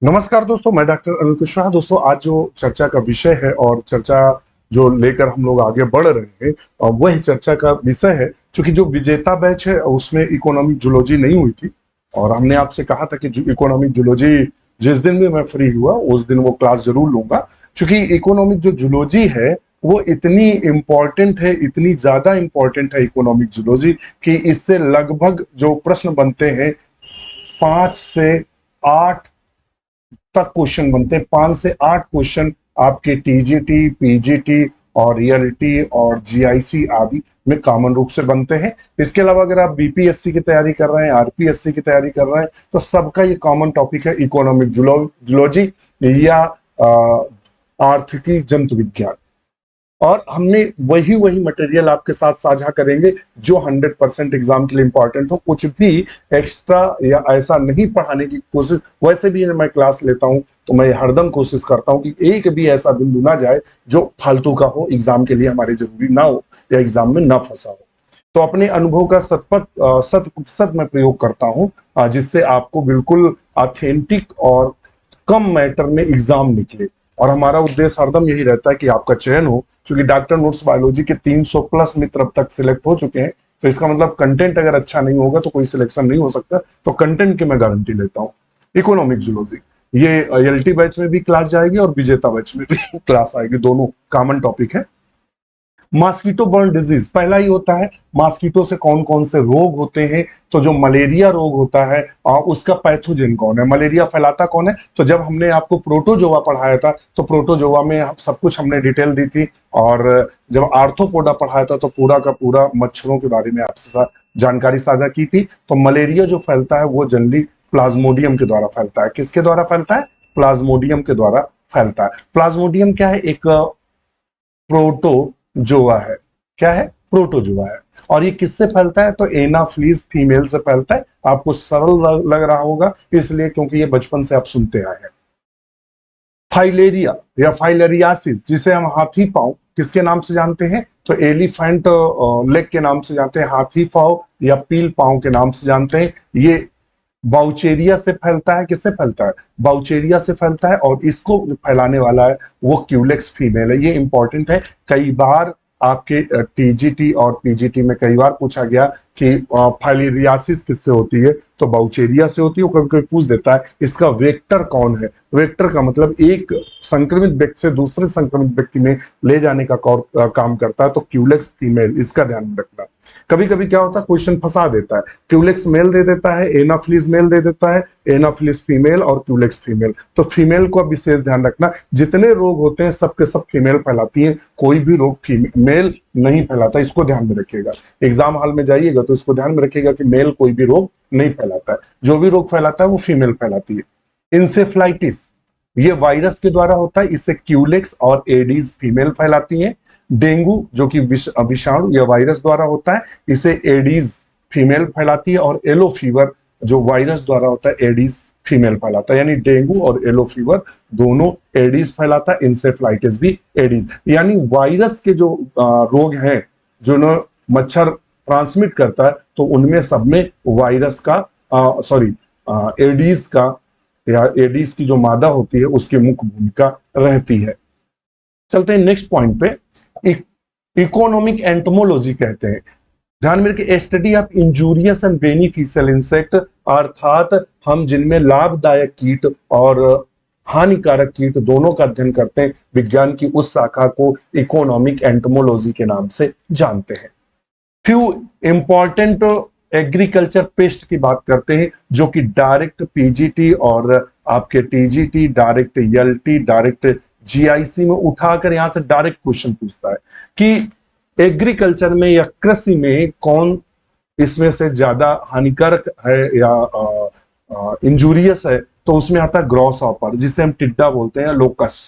नमस्कार दोस्तों, मैं डॉक्टर अनिल कुशवाहा। दोस्तों, आज जो चर्चा का विषय है और चर्चा जो लेकर हम लोग आगे बढ़ रहे हैं, वह चर्चा का विषय है। क्योंकि जो विजेता बैच है उसमें इकोनॉमिक जूलॉजी नहीं हुई थी और हमने आपसे कहा था कि जो इकोनॉमिक जूलॉजी जिस दिन भी मैं फ्री हुआ उस दिन वो क्लास जरूर लूंगा। क्योंकि इकोनॉमिक जो जूलॉजी है वो इतनी इम्पोर्टेंट है, इतनी ज्यादा इम्पोर्टेंट है इकोनॉमिक जूलॉजी कि इससे लगभग जो प्रश्न बनते हैं 5 से 8 तक क्वेश्चन बनते हैं। 5 से 8 क्वेश्चन आपके टीजीटी, पीजीटी और रियलिटी और जीआईसी आदि में कॉमन रूप से बनते हैं। इसके अलावा अगर आप बीपीएससी की तैयारी कर रहे हैं, आरपीएससी की तैयारी कर रहे हैं, तो सबका ये कॉमन टॉपिक है इकोनॉमिक जूलॉजी या आर्थिकी जंतु विज्ञान। और हमने वही मटेरियल आपके साथ साझा करेंगे जो 100% एग्जाम के लिए इंपॉर्टेंट हो। कुछ भी एक्स्ट्रा या ऐसा नहीं पढ़ाने की कोशिश, वैसे भी मैं क्लास लेता हूं तो मैं हरदम कोशिश करता हूं कि एक भी ऐसा बिंदु ना जाए जो फालतू का हो, एग्जाम के लिए हमारे जरूरी ना हो या एग्जाम में ना फंसा हो। तो अपने अनुभव का 100% मैं प्रयोग करता हूं, जिससे आपको बिल्कुल ऑथेंटिक और कम मैटर में एग्जाम निकले। और हमारा उद्देश्य हरदम यही रहता है कि आपका चयन हो। क्योंकि डॉक्टर नोट्स बायोलॉजी के 300 प्लस मित्र अब तक सिलेक्ट हो चुके हैं, तो इसका मतलब कंटेंट अगर अच्छा नहीं होगा तो कोई सिलेक्शन नहीं हो सकता। तो कंटेंट की मैं गारंटी लेता हूँ। इकोनॉमिक जूलॉजी ये एलटी बैच में भी क्लास जाएगी और विजेता बैच में भी क्लास आएगी, दोनों कॉमन टॉपिक है। मॉस्किटो बर्न डिजीज पहला ही होता है। मॉस्किटो से कौन कौन से रोग होते हैं? तो जो मलेरिया रोग होता है उसका पैथोजन कौन है, मलेरिया फैलाता कौन है? तो जब हमने आपको प्रोटोजोआ पढ़ाया था तो प्रोटोजोआ में सब कुछ हमने डिटेल दी थी। और जब आर्थ्रोपोडा पढ़ाया था तो पूरा का पूरा मच्छरों के बारे में आपसे जानकारी साझा की थी। तो मलेरिया जो फैलता है वो जनरली प्लाज्मोडियम के द्वारा फैलता है। किसके द्वारा फैलता है? प्लाज्मोडियम के द्वारा फैलता है। प्लाज्मोडियम क्या है? एक प्रोटोजोआ है। क्या है? प्रोटोजोआ है। और ये किससे फैलता है? तो एनाफ्लीज फीमेल से फैलता है। आपको सरल लग रहा होगा इसलिए क्योंकि ये बचपन से आप सुनते आए हैं। फाइलेरिया या फाइलेरियासिस, जिसे हम हाथी पांव किसके नाम से जानते हैं? तो एलिफेंट लेग के नाम से जानते हैं, हाथी पांव या पील पांव के नाम से जानते हैं। ये बाउचेरिया से फैलता है। किससे फैलता है? बाउचेरिया से फैलता है। और इसको फैलाने वाला है वो क्यूलेक्स फीमेल है। ये इंपॉर्टेंट है। कई बार आपके टीजीटी और पीजीटी में कई बार पूछा गया कि फाइलेरियासिस किससे होती है? तो बाउचेरिया से होती है। कभी कभी पूछ देता है इसका वेक्टर कौन है। वेक्टर का मतलब एक संक्रमित व्यक्ति से दूसरे संक्रमित व्यक्ति में ले जाने का काम करता है। तो क्यूलेक्स फीमेल, इसका ध्यान में रखना। कभी कभी क्या होता है, क्वेश्चन फंसा देता है। क्यूलेक्स मेल दे देता है, एनाफिलिस मेल दे देता है, एनाफिलिस फीमेल और क्यूलेक्स फीमेल। तो फीमेल को विशेष ध्यान रखना। जितने रोग होते हैं सबके सब फीमेल फैलाती है, कोई भी रोग मेल नहीं फैलाता। इसको ध्यान में रखिएगा। एग्जाम हॉल में जाइएगा तो इसको ध्यान में रखिएगा कि मेल कोई भी रोग नहीं फैलाता है। जो भी रोग फैलाता है वो फीमेल फैलाती है। इंसेफ्लाइटिस ये वायरस के द्वारा होता है। इसे क्यूलेक्स और एडीज फीमेल फैलाती हैं। डेंगू जो कि विषाणु या वायरस द्वारा होता है, इसे एडीज फीमेल फैलाती है। और येलो फीवर जो वायरस द्वारा होता है, एडीज फीमेल फैलाता है। यानी डेंगू और येलो फीवर दोनों एडीज फैलाता है। इंसेफ्लाइटिस भी एडीज। यानी वायरस के जो रोग हैं जो मच्छर ट्रांसमिट करता है, तो उनमें सब में वायरस का एडीज का या एडीज की जो मादा होती है उसकी मुख्य भूमिका रहती है। चलते हैं नेक्स्ट पॉइंट पे। इकोनॉमिक एंटोमोलॉजी कहते हैं। ध्यान में रखिए, study of injurious and beneficial insect, अर्थात हम जिनमें लाभदायक कीट और हानिकारक कीट दोनों का अध्ययन करते हैं, विज्ञान की उस शाखा को इकोनॉमिक एंटोमोलॉजी के नाम से जानते हैं। फ्यू इंपॉर्टेंट एग्रीकल्चर पेस्ट की बात करते हैं जो कि डायरेक्ट पीजीटी और आपके TGT, direct LT, direct GIC में उठाकर यहां से डायरेक्ट क्वेश्चन पूछता है कि एग्रीकल्चर में या कृषि में कौन इसमें से ज्यादा हानिकारक है या इंजूरियस है? तो उसमें आता है ग्रॉस हॉपर, जिसे हम टिड्डा बोलते हैं, लोकस,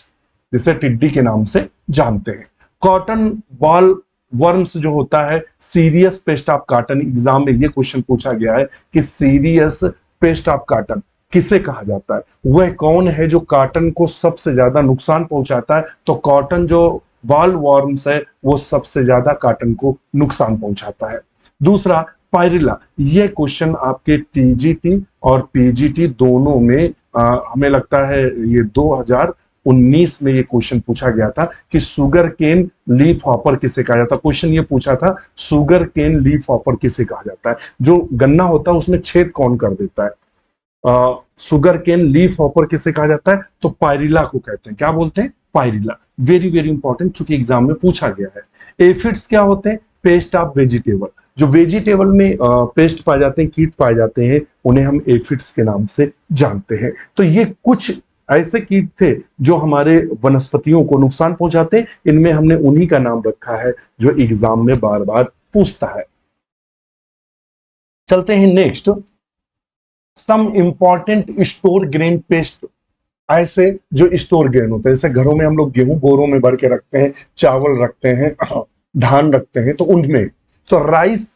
जिसे टिड्डी के नाम से जानते हैं। कॉटन बॉल वर्म्स जो होता है, serious paste of cotton. Exam में ये क्वेश्चन पूछा गया है कि सीरियस पेस्ट ऑफ कॉटन किसे कहा जाता है? वह कौन है जो कॉटन को सबसे ज्यादा नुकसान पहुंचाता है? तो कॉटन जो बॉल वर्म्स है वो सबसे ज्यादा कॉटन को नुकसान पहुंचाता है। दूसरा पायरिला, ये क्वेश्चन आपके टीजीटी और पीजीटी दोनों में हमें लगता है ये 2019 में ये क्वेश्चन पूछा गया था कि शुगर केन लीफ हॉपर किसे कहा जाता है। क्वेश्चन ये पूछा था शुगर केन लीफ हॉपर किसे कहा जाता है। जो गन्ना होता है उसमें छेद कौन कर देता है? शुगर केन लीफ हॉपर किसे कहा जाता है? तो पायरिला को कहते हैं। क्या बोलते हैं? पायरिला। वेरी वेरी इंपॉर्टेंट, चूंकि एग्जाम में पूछा गया है। एफिड्स क्या होते हैं? Paste of vegetable. जो वेजिटेबल में पेस्ट पाए जाते हैं, कीट पाए जाते हैं, उन्हें हम एफिड्स के नाम से जानते हैं। तो ये कुछ ऐसे कीट थे जो हमारे वनस्पतियों को नुकसान पहुंचाते हैं। इनमें हमने उन्हीं का नाम रखा है जो एग्जाम में बार बार पूछता है। चलते हैं next. Some important store grain pest. ऐसे जो स्टोर ग्रेन होते हैं, जैसे घरों में हम लोग गेहूं बोरों में भर के रखते हैं, चावल रखते हैं, धान रखते हैं, तो उनमें तो राइस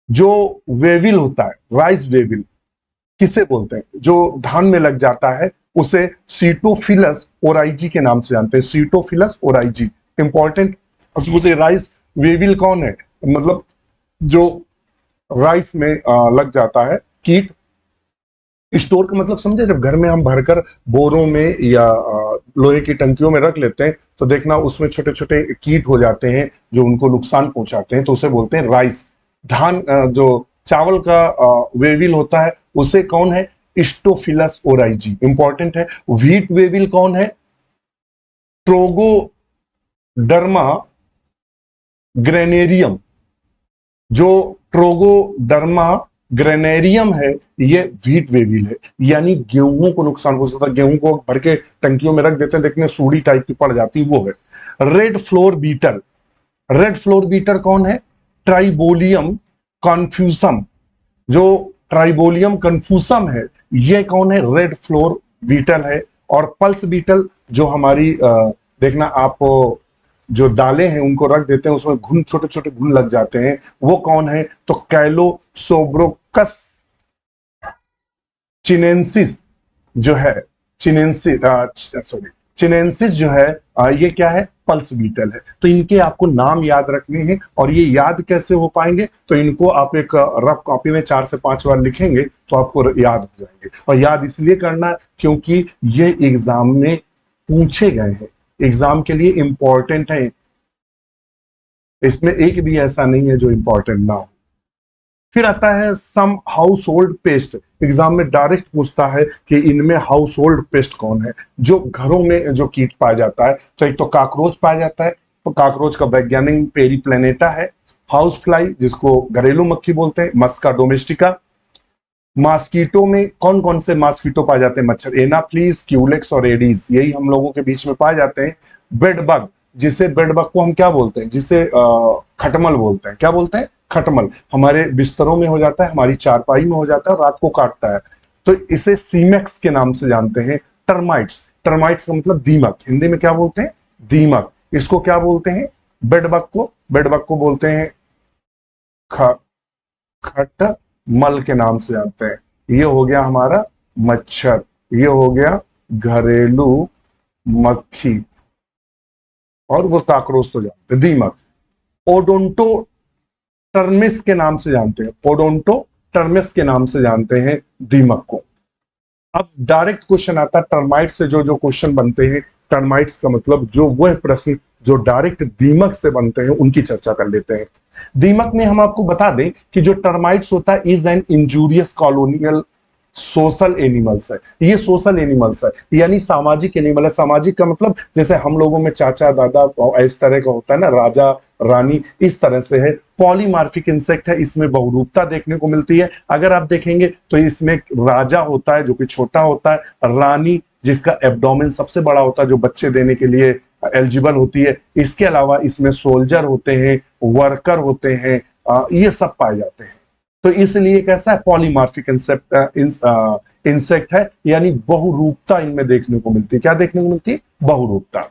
जो वेविल होता है, राइस वेविल किसे बोलते हैं? जो धान में लग जाता है उसे सीटोफिलस ओराइजी के नाम से जानते हैं। सीटोफिलस ओराइजी इंपॉर्टेंट। मुझे राइस वेविल कौन है? मतलब जो राइस में लग जाता है कीट। स्टोर का मतलब समझे, जब घर में हम भरकर बोरों में या लोहे की टंकियों में रख लेते हैं तो देखना उसमें छोटे छोटे कीट हो जाते हैं जो उनको नुकसान पहुंचाते हैं, तो उसे बोलते हैं राइस। धान जो चावल का वेविल होता है उसे कौन है? स्टोफिलस ओराइजी। इंपॉर्टेंट है। व्हीट वेविल कौन है? Trogoderma granarium. जो ट्रोगोडर्मा ग्रेनेरियम है ये व्हीट वेविल है, यानी गेहूं को नुकसान पहुंचाता है। गेहूं को भर के टंकियों में रख देते हैं, देखने सूड़ी टाइप की पड़ जाती है, वो है। Red flour beetle. Red flour beetle कौन है? Tribolium confusum. जो ट्राइबोलियम कन्फ्यूसम है ये कौन है? रेड फ्लोर बीटल है। और पल्स बीटल जो हमारी देखना आप जो दालें हैं उनको रख देते हैं, उसमें घुन, छोटे छोटे घुन लग जाते हैं, वो कौन है? तो कैलोसोब्रोकस चिनेंसिस जो है, चिनेंसिस जो है ये क्या है? पल्स बीटल है। तो इनके आपको नाम याद रखने हैं। और ये याद कैसे हो पाएंगे? तो इनको आप एक रफ कॉपी में 4 से 5 बार लिखेंगे तो आपको याद हो जाएंगे। और याद इसलिए करना क्योंकि ये एग्जाम में पूछे गए हैं, एग्जाम के लिए इंपॉर्टेंट है। इसमें एक भी ऐसा नहीं है जो इंपॉर्टेंट ना हो। फिर आता है सम हाउस होल्ड पेस्ट। एग्जाम में डायरेक्ट पूछता है कि इनमें हाउस होल्ड पेस्ट कौन है, जो घरों में जो कीट पाया जाता है। तो एक तो काकरोच पाया जाता है, तो काकरोच का वैज्ञानिक पेरीप्लेनेटा है। हाउस फ्लाई जिसको घरेलू मक्खी बोलते हैं, मस्का डोमेस्टिका। मॉस्किटो में कौन कौन से मॉस्किटो पाए जाते हैं? मच्छर, एनाफ्लीस, क्यूलेक्स और एडीज, यही हम लोगों के बीच में पाए जाते हैं। बेड बग, जिसे बेड बग को हम क्या बोलते हैं? जिसे खटमल बोलते हैं। क्या बोलते हैं? खटमल। हमारे बिस्तरों में हो जाता है, हमारी चारपाई में हो जाता है और रात को काटता है, तो इसे सीमेक्स के नाम से जानते हैं। टर्माइट्स, टर्माइट्स का मतलब दीमक, हिंदी में क्या बोलते हैं? दीमक। इसको क्या बोलते हैं? बेड बग को, बेड बग को बोलते हैं खटमल के नाम से जानते हैं। ये हो गया हमारा मच्छर, ये हो गया घरेलू मक्खी, और वो काकरोच तो जानते हैं, दीमक। ओडोंटो टर्मिस के नाम से जानते हैं, ओडोंटो टर्मिस के नाम से जानते हैं दीमक को। अब डायरेक्ट क्वेश्चन आता है टर्माइट से, जो जो क्वेश्चन बनते हैं टर्माइट्स का मतलब, जो वह प्रश्न जो डायरेक्ट दीमक से बनते हैं उनकी चर्चा कर लेते हैं। दीमक में हम आपको बता दें कि जो टर्माइट्स होता है is an injurious colonial social animals है। ये सोशल एनिमल्स है, यानी सामाजिक एनिमल है। सामाजिक का मतलब जैसे हम लोगों में चाचा दादा इस तरह का होता है ना, राजा रानी, इस तरह से है। पॉलीमार्फिक इंसेक्ट है, इसमें बहुरूपता देखने को मिलती है। अगर आप देखेंगे तो इसमें राजा होता है जो कि छोटा होता है, रानी जिसका एब्डोमेन सबसे बड़ा होता है जो बच्चे देने के लिए एलिजिबल होती है। इसके अलावा इसमें सोल्जर होते हैं, वर्कर होते हैं, ये सब पाए जाते हैं। तो इसलिए कैसा है? पॉलीमार्फिक इंसेक्ट है, यानी बहुरूपता इनमें देखने को मिलती है। क्या देखने को मिलती है? बहुरूपता।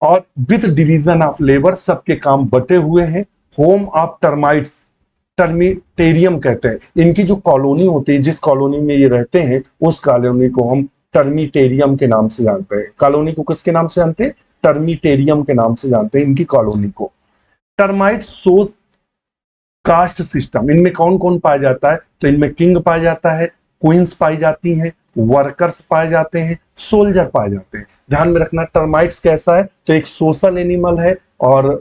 और विद डिवीजन ऑफ लेबर, सबके काम बटे हुए हैं। होम ऑफ टर्माइट्स, टर्मिटेरियम कहते हैं। इनकी जो कॉलोनी होती है, जिस कॉलोनी में ये रहते हैं, उस कॉलोनी को हम टर्मिटेरियम के नाम से जानते हैं। कॉलोनी को किसके नाम से जानते हैं? टर्मिटेरियम के नाम से जानते हैं इनकी कॉलोनी को। टर्माइट्स सोर्स कास्ट सिस्टम, इनमें कौन कौन पाया जाता है? तो इनमें किंग पाया जाता है, क्वींस पाई जाती हैं, वर्कर्स पाए जाते हैं, सोल्जर पाए जाते हैं। ध्यान में रखना टर्माइट्स कैसा है, तो एक सोशल एनिमल है और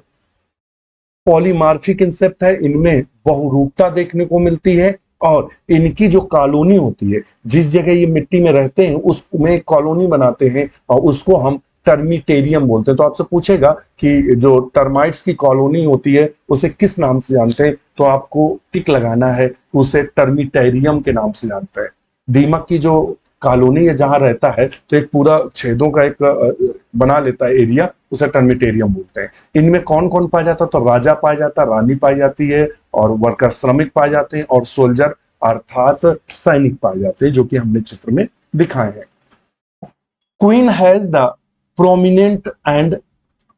पॉलीमार्फिक इंसेक्ट है। इनमें बहुरूपता देखने को मिलती है और इनकी जो कॉलोनी होती है, जिस जगह ये मिट्टी में रहते हैं उसमें कॉलोनी बनाते हैं और उसको हम टर्मिटेरियम बोलते हैं। तो आपसे पूछेगा कि जो टर्माइट्स की कॉलोनी होती है उसे किस नाम से जानते हैं, तो आपको टिक लगाना है, उसे टर्मिटेरियम के नाम से जानते हैं। दीमक की जो कॉलोनी है जहां रहता है, तो एक पूरा छेदों का एक बना लेता है एरिया, उसे टर्मिटेरियम बोलते हैं। इनमें कौन कौन पाया जाता है, तो राजा पाया जाता है, रानी पाई जाती है और वर्कर श्रमिक पाए जाते हैं और सोल्जर अर्थात सैनिक पाए जाते हैं, जो कि हमने चित्र में दिखाए हैं। Queen has the prominent and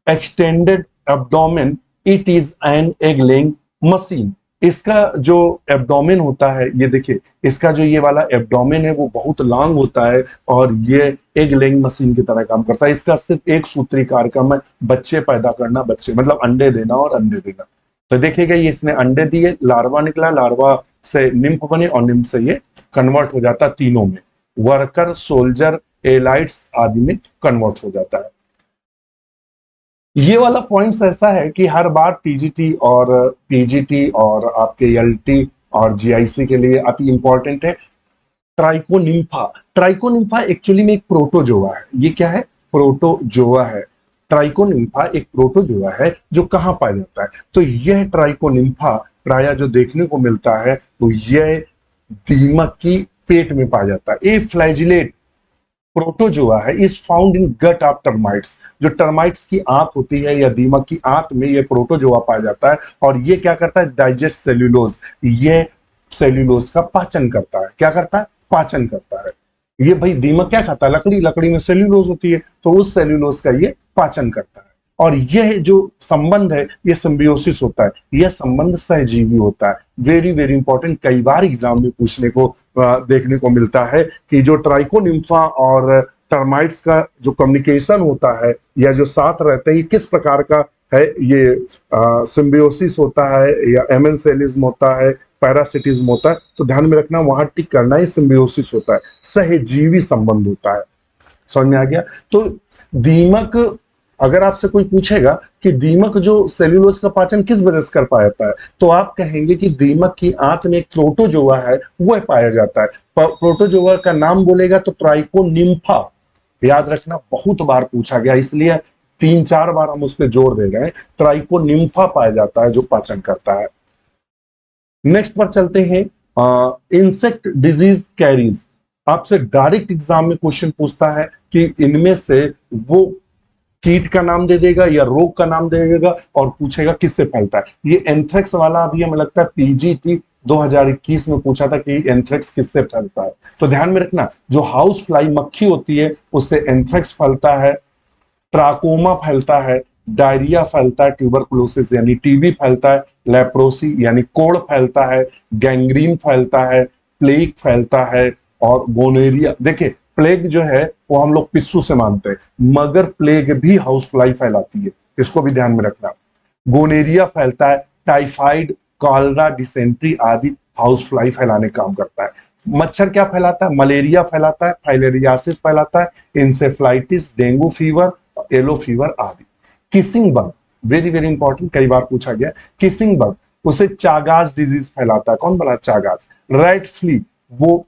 extended abdomen, it is an egg laying machine. इसका जो एब्डोमेन होता है, ये देखिए, इसका जो ये वाला एब्डोमेन है वो बहुत लॉन्ग होता है और ये एग लेइंग मशीन की तरह काम करता है। इसका सिर्फ एक सूत्री कार्यक्रम है, बच्चे पैदा करना, बच्चे मतलब अंडे देना और अंडे देना। तो देखिएगा ये इसने अंडे दिए, लार्वा निकला, लार्वा से निम्फ बने और निम्फ से ये कन्वर्ट हो जाता है तीनों में, वर्कर, सोल्जर, एलाइट्स आदि में कन्वर्ट हो जाता है। ये वाला पॉइंट्स ऐसा है कि हर बार टीजीटी और पीजीटी और आपके एलटी और जीआईसी के लिए अति इंपॉर्टेंट है। ट्राइकोनिम्फा, ट्राइकोनिम्फा एक्चुअली में एक प्रोटोजोआ है। ये क्या है, प्रोटोजोआ है। ट्राइकोनिम्फा एक प्रोटोजोआ है जो कहां पाया जाता है, तो यह ट्राइकोनिम्फा प्राय जो देखने को मिलता है तो यह दीमक की पेट में पाया जाता है। ए फ्लैजिलेट प्रोटोजोआ है, is found in gut of termites. जो टर्माइट्स की आंत होती है या दीमक की आंत में ये प्रोटोजोआ पाया जाता है और ये क्या करता है, डाइजेस्ट सेल्यूलोज। ये सेल्यूलोज का पाचन करता है। क्या करता है, पाचन करता है। ये भाई दीमक क्या खाता है, लकड़ी, लकड़ी में सेल्यूलोज होती है, तो उस सेल्यूलोज का ये पाचन करता है। और यह जो संबंध है ये सिम्बियोसिस होता है, यह संबंध सहजीवी होता है। वेरी वेरी इंपॉर्टेंट, कई बार एग्जाम में पूछने को देखने को मिलता है कि जो ट्राइकोनिम्फा और टर्माइट्स का जो कम्युनिकेशन होता है या जो साथ रहते हैं, ये किस प्रकार का है। ये सिम्बियोसिस होता है या एमेंसेलिज्म होता है, पैरासिटिज्म होता है। तो ध्यान में रखना, वहां टिक करना है, सिम्बियोसिस होता है, सहजीवी संबंध होता है। समझ में आ गया। तो दीमक, अगर आपसे कोई पूछेगा कि दीमक जो सेल्यूलोज का पाचन किस वजह से कर पाता है, तो आप कहेंगे कि दीमक की आंत में एक प्रोटोजोआ है, वह पाया जाता है। प्रोटोजोआ का नाम बोलेगा तो ट्राइकोनिम्फा। याद रखना, बहुत बार पूछा गया, इसलिए 3-4 बार हम उस पर जोर दे रहे हैं। ट्राइकोनिम्फा पाया जाता है जो पाचन करता है। नेक्स्ट पर चलते हैं, इंसेक्ट डिजीज कैरीज। आपसे डायरेक्ट एग्जाम में क्वेश्चन पूछता है कि इनमें से वो कीट का नाम दे देगा या रोग का नाम दे देगा और पूछेगा किससे फैलता है। ये एंथ्रेक्स वाला अभी हमें लगता है पीजीटी 2021 में पूछा था कि एंथ्रेक्स किससे फैलता है। तो ध्यान में रखना, जो हाउस फ्लाई मक्खी होती है उससे एंथ्रेक्स फैलता है, ट्राकोमा फैलता है, डायरिया फैलता है, ट्यूबरकुलोसिस यानी टीबी फैलता है, लेप्रोसी यानी कोढ़ फैलता है, गैंग्रीन फैलता है, प्लेग फैलता है और गोनेरिया। देखिए प्लेग जो है वो हम लोग पिस्सू से मानते हैं, मगर प्लेग भी हाउस फ्लाई फैलाती है, इसको भी ध्यान में रखना। गोनेरिया फैलता है, टाइफाइड, कॉलरा, डिसेंट्री आदि हाउस फ्लाई फैलाने काम करता है। मच्छर क्या फैलाता है, मलेरिया फैलाता है, फाइलेरियासिस फैलाता है, encephalitis, dengue fever, yellow fever आदि। Kissing bug, very very important, कई बार पूछा गया। किसिंग बग उसे चागास डिजीज फैलाता है। कौन बना, चागास। रेड फ्ली वो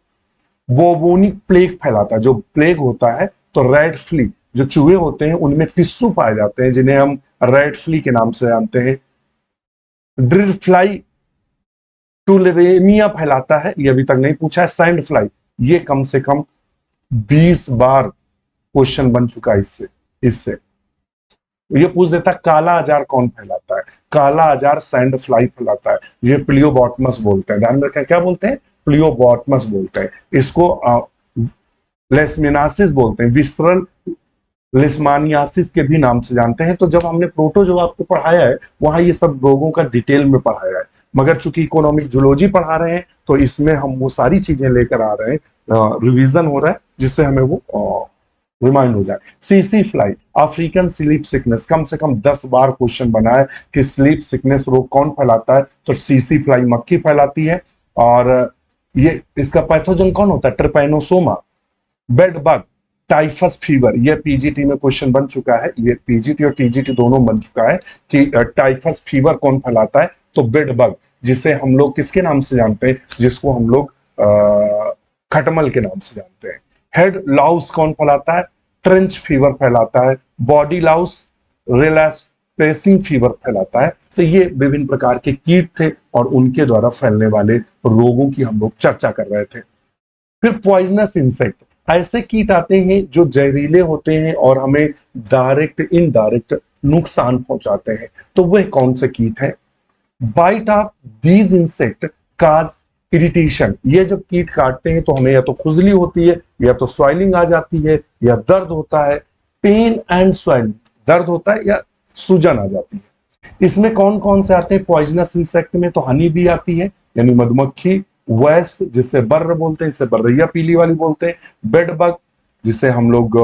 बोबोनिक प्लेग फैलाता है। जो प्लेग होता है तो रेड फ्ली, जो चूहे होते हैं उनमें टिश्यू पाए जाते हैं जिन्हें हम रेड फ्ली के नाम से जानते हैं। ड्रिल फ्लाई टुलेरेमिया फैलाता है, ये अभी तक नहीं पूछा है। सैंड फ्लाई, ये कम से कम 20 बार क्वेश्चन बन चुका है इससे इससे ये पूछ देता है काला अजार कौन फैलाता है। काला अजार सैंड फ्लाई फैलाता है, ये प्लियोबॉटमस बोलते हैं। ध्यान में रखें, क्या बोलते हैं, प्लियोबॉटमस बोलते हैं। इसको लेशमेनासिस बोलते हैं, विसरल लिस्मानियासिस के भी नाम से जानते हैं। तो जब हमने प्रोटोजोआ आपको पढ़ाया है वहां ये सब रोगों का डिटेल में पढ़ाया है, मगर चूंकि इकोनॉमिक जूलॉजी पढ़ा रहे हैं तो इसमें हम वो सारी चीजें लेकर आ रहे हैं, रिवीजन हो रहा है जिससे हमें वो रिमाइंड हो जाए। सीसी फ्लाई, अफ्रीकन स्लीप सिकनेस, कम से कम 10 बार क्वेश्चन बना है कि स्लीप सिकनेस रोग कौन फैलाता है, तो सीसी फ्लाई मक्खी फैलाती है। और ये इसका पैथोजन कौन होता है? Trypanosoma. Bed bug, typhus fever, ये पीजीटी में क्वेश्चन बन चुका है, ये पीजीटी और टीजीटी दोनों बन चुका है कि टाइफस फीवर कौन फैलाता है? तो बेड बग, जिसे हम लोग किसके नाम से जानते हैं? जिसको हम लोग खटमल के नाम से जानते हैं। हेड लाउस कौन फैलाता है? ट्रेंच फीवर फैलाता है। बॉडी लाउस रिलैक्सेशन फीवर फैलाता है। तो ये विभिन्न प्रकार के कीट थे और उनके द्वारा फैलने वाले रोगों की हम लोग चर्चा कर रहे थे। फिर पॉइजनस इंसेक्ट, ऐसे कीट आते हैं जो जहरीले होते हैं और हमें डायरेक्ट इनडायरेक्ट नुकसान पहुंचाते हैं। तो वह कौन से कीट हैं? Bite of these insect cause irritation, ये जब कीट काटते हैं तो हमें या तो खुजली होती है, या तो स्वेलिंग आ जाती है, या दर्द होता है। पेन एंड स्वेलिंग, दर्द होता है या सूजन आ जाती है। इसमें कौन कौन से आते हैं पॉइजनस इंसेक्ट में? तो हनी बी आती है, यानी मधुमक्खी। वेस्प, जिससे बर्र बोलते हैं, जिससे बर्रैया पीली वाली बोलते हैं। बेड बग, जिसे हम लोग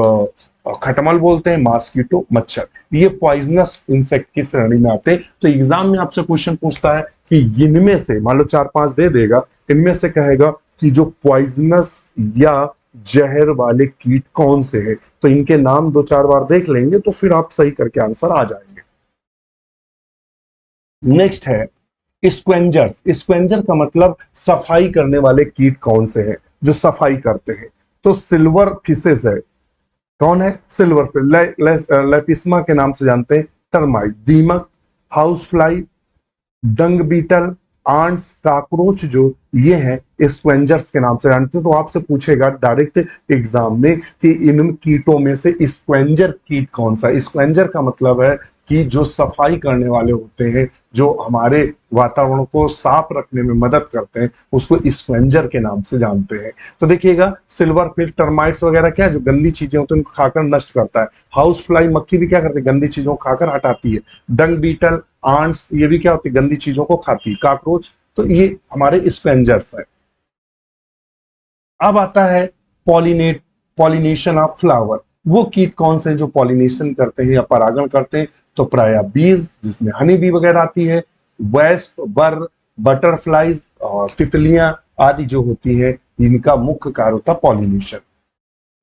खटमल बोलते हैं। मॉस्किटो, मच्छर, ये पॉइजनस इंसेक्ट की श्रेणी में आते हैं। तो एग्जाम में आपसे क्वेश्चन पूछता है कि इनमें से, मान लो 4-5 दे देगा, इनमें से कहेगा कि जो पॉइजनस या जहर वाले कीट कौन से हैं। तो इनके नाम 2-4 बार देख लेंगे तो फिर आप सही करके आंसर आ जाएंगे। नेक्स्ट है स्क्वेंजर्स। स्क्वेंजर का मतलब सफाई करने वाले कीट कौन से हैं जो सफाई करते हैं? तो सिल्वर फिशेस है। कौन है? सिल्वर फिश, लेपिस्मा के नाम से जानते हैं। टर्माइट, दीमक, house fly, dung beetle, ants, cockroach, जो ये है स्क्वेंजर्स के नाम से जानते हैं। तो आपसे पूछेगा डायरेक्ट एग्जाम में कि इन कीटों में से स्क्वेंजर कीट कौन सा? स्क्वेंजर का मतलब है कि जो सफाई करने वाले होते हैं, जो हमारे वातावरण को साफ रखने में मदद करते हैं, उसको स्क्वेंजर के नाम से जानते हैं। तो देखिएगा, सिल्वर फिश, टर्माइट्स वगैरह क्या है? जो गंदी चीजें होती हैं उनको खाकर नष्ट करता है। हाउस फ्लाई, मक्खी भी क्या करती है? गंदी चीजों को खाकर हटाती है। डंग बीटल, आंट्स, ये भी क्या होती है? गंदी चीजों को खाती है। काकरोच, तो ये हमारे स्क्वेंजर्स है। अब आता है पॉलिनेशन ऑफ फ्लावर। वो कीट कौन से हैं जो पॉलिनेशन करते हैं या परागण करते हैं? तो प्राय बीज, जिसमें हनी बी वगैरह आती है। वेस्प, बर, बटरफ्लाईज और तितलियां आदि जो होती है, इनका मुख्य कार्य होता है पॉलिनेशन।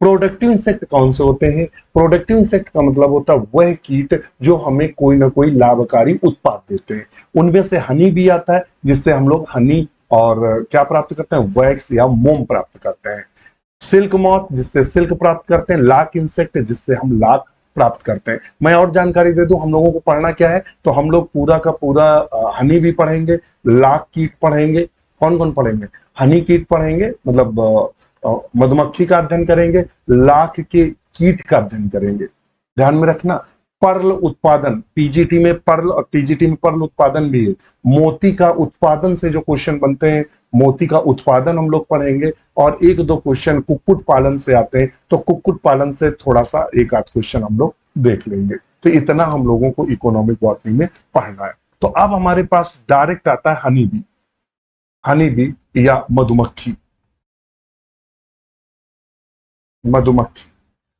प्रोडक्टिव इंसेक्ट कौन से होते हैं? प्रोडक्टिव इंसेक्ट का मतलब होता है वह कीट जो हमें कोई ना कोई लाभकारी उत्पाद देते हैं। उनमें से हनी भी आता है, जिससे हम लोग हनी और क्या प्राप्त करते हैं? वैक्स या मोम प्राप्त करते हैं। सिल्क मॉथ, जिससे सिल्क प्राप्त करते हैं। लाक इंसेक्ट, जिससे हम लाक प्राप्त करते हैं। मैं और जानकारी दे दूं, हम लोगों को पढ़ना क्या है? तो हम लोग पूरा का पूरा हनी भी पढ़ेंगे, लाक कीट पढ़ेंगे। कौन कौन पढ़ेंगे? हनी कीट पढ़ेंगे, मतलब मधुमक्खी का अध्ययन करेंगे। लाख के कीट का अध्ययन करेंगे। ध्यान में रखना, पर्ल उत्पादन, पीजीटी में पर्ल और टीजीटी में पर्ल उत्पादन भी है। मोती का उत्पादन से जो क्वेश्चन बनते हैं, मोती का उत्पादन हम लोग पढ़ेंगे। और 1-2 क्वेश्चन कुक्कुट पालन से आते हैं, तो कुक्कुट पालन से थोड़ा सा 1-8 क्वेश्चन हम लोग देख लेंगे। तो इतना हम लोगों को इकोनॉमिक बॉटनी में पढ़ना है। तो अब हमारे पास डायरेक्ट आता है हनी बी। हनी बी या मधुमक्खी। मधुमक्खी,